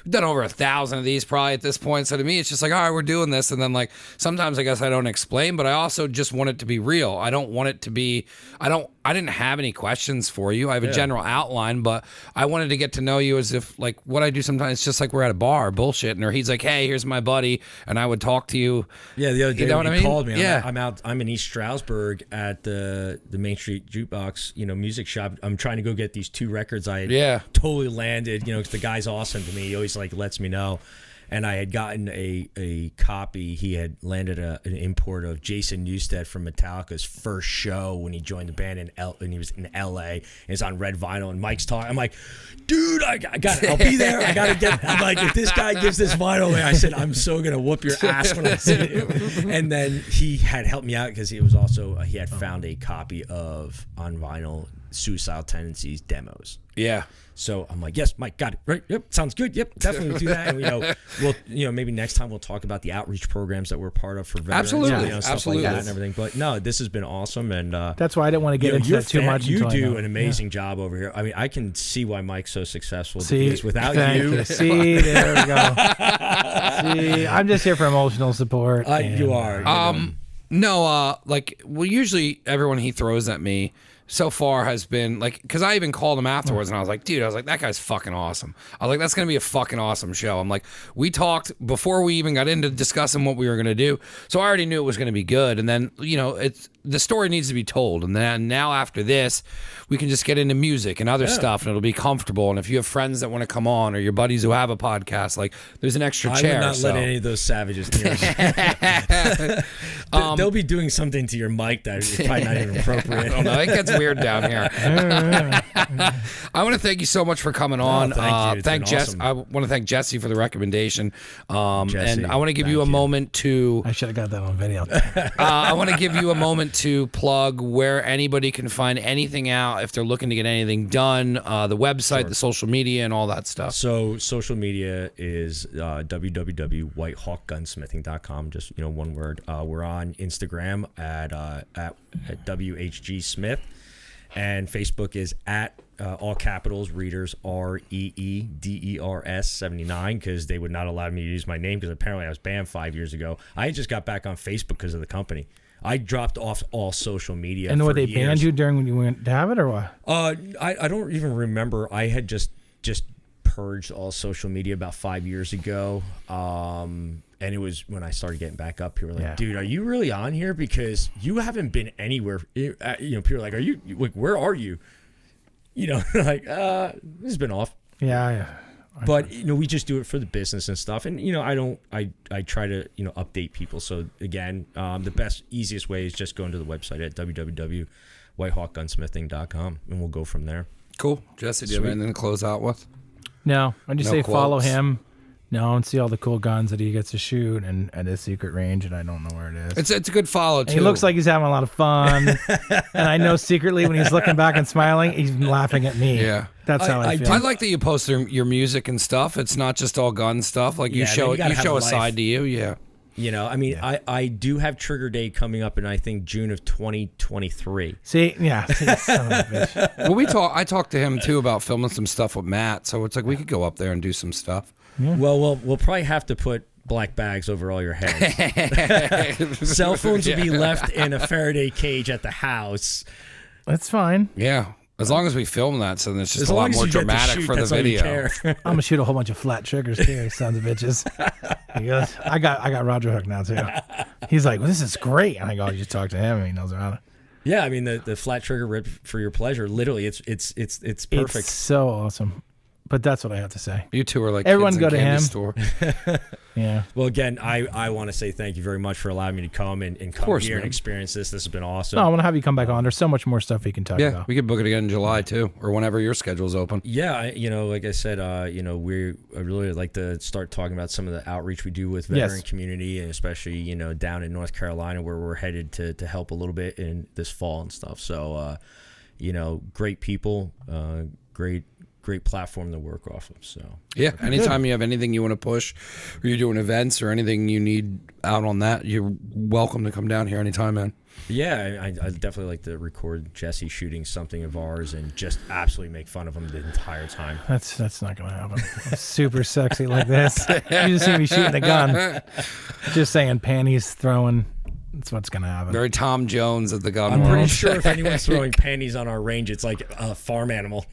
done over 1,000 of these probably at this point. So to me, it's just like, all right, we're doing this. And then like, sometimes I guess I don't explain, but I also just want it to be real. I don't want it to be, I didn't have any questions for you. I have a general outline, but I wanted to get to know you as if like what I do sometimes, it's just like we're at a bar bullshitting, or he's like, hey, here's my buddy. And I would talk to you. Yeah. The other day when he called me, yeah. I'm in East Stroudsburg at the Main Street Jukebox, you know, music shop. I'm trying to go get these 2 records I had totally landed, you know, 'cause the guy's awesome to me. He always like lets me know. and I had gotten a copy. He had landed an import of Jason Newsted from Metallica's first show when he joined the band and he was in LA. And it's on red vinyl, and Mike's talking. I'm like, dude, I'll be there. I gotta get. I'm like, if this guy gives this vinyl away, I said, I'm so gonna whoop your ass when I see you. And then he had helped me out because he was also he had found a copy of on vinyl Suicidal Tendencies demos. Yeah. So I'm like, yes, Mike, got it. Right. Yep. Sounds good. Yep. Definitely do that. And, we'll maybe next time we'll talk about the outreach programs that we're part of for veterans. Absolutely. Stuff Absolutely. like that and everything. But no, this has been awesome. And that's why I didn't want to get into that too much. You do an amazing job over here. I mean, I can see why Mike's so successful. Because without you. See, there we go. See, I'm just here for emotional support. You are. No, usually everyone he throws at me so far has been like, because I even called him afterwards and I was like, dude, that guy's fucking awesome. I was like, that's going to be a fucking awesome show. I'm like, we talked before we even got into discussing what we were going to do. So I already knew it was going to be good. And then, the story needs to be told. And then now after this, we can just get into music and other stuff and it'll be comfortable. And if you have friends that want to come on or your buddies who have a podcast, like there's an extra chair. I would not let any of those savages they'll be doing something to your mic that is probably not even appropriate. I don't know. It gets weird down here. I want to thank you so much for coming on. Thank you. Jess. Awesome. I want to thank Jesse for the recommendation. Jesse, and I want to give you a moment to. I should have got that on video. I want to give you a moment to plug where anybody can find anything out if they're looking to get anything done. The website, the social media, and all that stuff. So social media is www.whitehawkgunsmithing.com. Just one word. We're on Instagram at WHG Smith, and Facebook is at all capitals readers REEDERS 79 because they would not allow me to use my name because apparently I was banned 5 years ago. I just got back on Facebook because of the company. I dropped off all social media. And for they years. banned you during when you went to have it, or what? I don't even remember. I had just purged all social media about 5 years ago. And it was when I started getting back up. People were like, dude, are you really on here? Because you haven't been anywhere. People are like, where are you? Like, this has been off. Yeah. But we just do it for the business and stuff, and I try to update people. So again, the best easiest way is just going to the website at www.whitehawkgunsmithing.com, and we'll go from there. Cool, Jesse. Do you have anything to close out with? No, I just say quotes. Follow him. No, and see all the cool guns that he gets to shoot and at his secret range, and I don't know where it is. It's a good follow too. And he looks like he's having a lot of fun, and I know secretly when he's looking back and smiling, he's laughing at me. Yeah. That's how I feel. I like that you post your music and stuff. It's not just all gun stuff. Like you show a side to you. Yeah. I do have Trigger Day coming up in I think June of 2023. See, son of a bitch. Well, I talked to him too about filming some stuff with Matt. So it's like we could go up there and do some stuff. Yeah. Well, we'll probably have to put black bags over all your heads. Cell phones will be left in a Faraday cage at the house. That's fine. Yeah. As long as we film that, so it's just a lot more dramatic for the video. I'm gonna shoot a whole bunch of flat triggers too, sons of bitches. He goes, I got Roger Hook now too. He's like, well, this is great. And I go, you just talk to him, and he knows around it. Yeah, I mean the flat trigger rip for your pleasure. Literally, it's perfect. It's so awesome. But that's what I have to say. You two are like everyone kids go in to candy him. Store. Yeah. Well, again, I want to say thank you very much for allowing me to come and come here and experience this. This has been awesome. No, I want to have you come back on. There's so much more stuff we can talk about. We could book it again in July too, or whenever your schedule's open. Yeah, like I said, I really like to start talking about some of the outreach we do with veteran community, and especially down in North Carolina where we're headed to help a little bit in this fall and stuff. So, great people, great platform to work off of. So yeah, anytime you have anything you want to push, or you're doing events or anything you need out on that, you're welcome to come down here anytime, man. Yeah, I definitely like to record Jesse shooting something of ours and just absolutely make fun of him the entire time. That's not gonna happen. I'm super sexy like this. You just see me shooting a gun, just saying panties throwing. That's what's gonna happen. Very Tom Jones of the gun I'm world. pretty sure if anyone's throwing panties on our range, it's like a farm animal.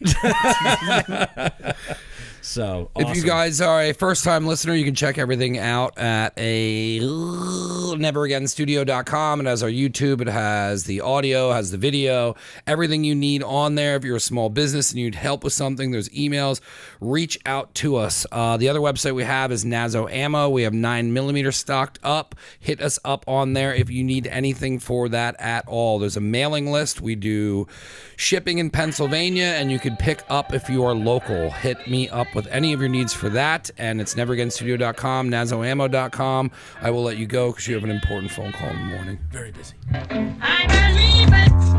So If you awesome. guys are a first-time listener, you can check everything out at a neveragainstudio.com. It has our YouTube. It has the audio, has the video, everything you need on there. If you're a small business and you need help with something, there's emails. Reach out to us. The other website we have is Nazo Ammo. We have 9mm stocked up. Hit us up on there if you need anything for that at all. There's a mailing list. We do shipping in Pennsylvania, and you can pick up if you are local. Hit me up with any of your needs for that, and it's neveragainstudio.com, nazoammo.com. I will let you go because you have an important phone call in the morning. Very busy. I believe it's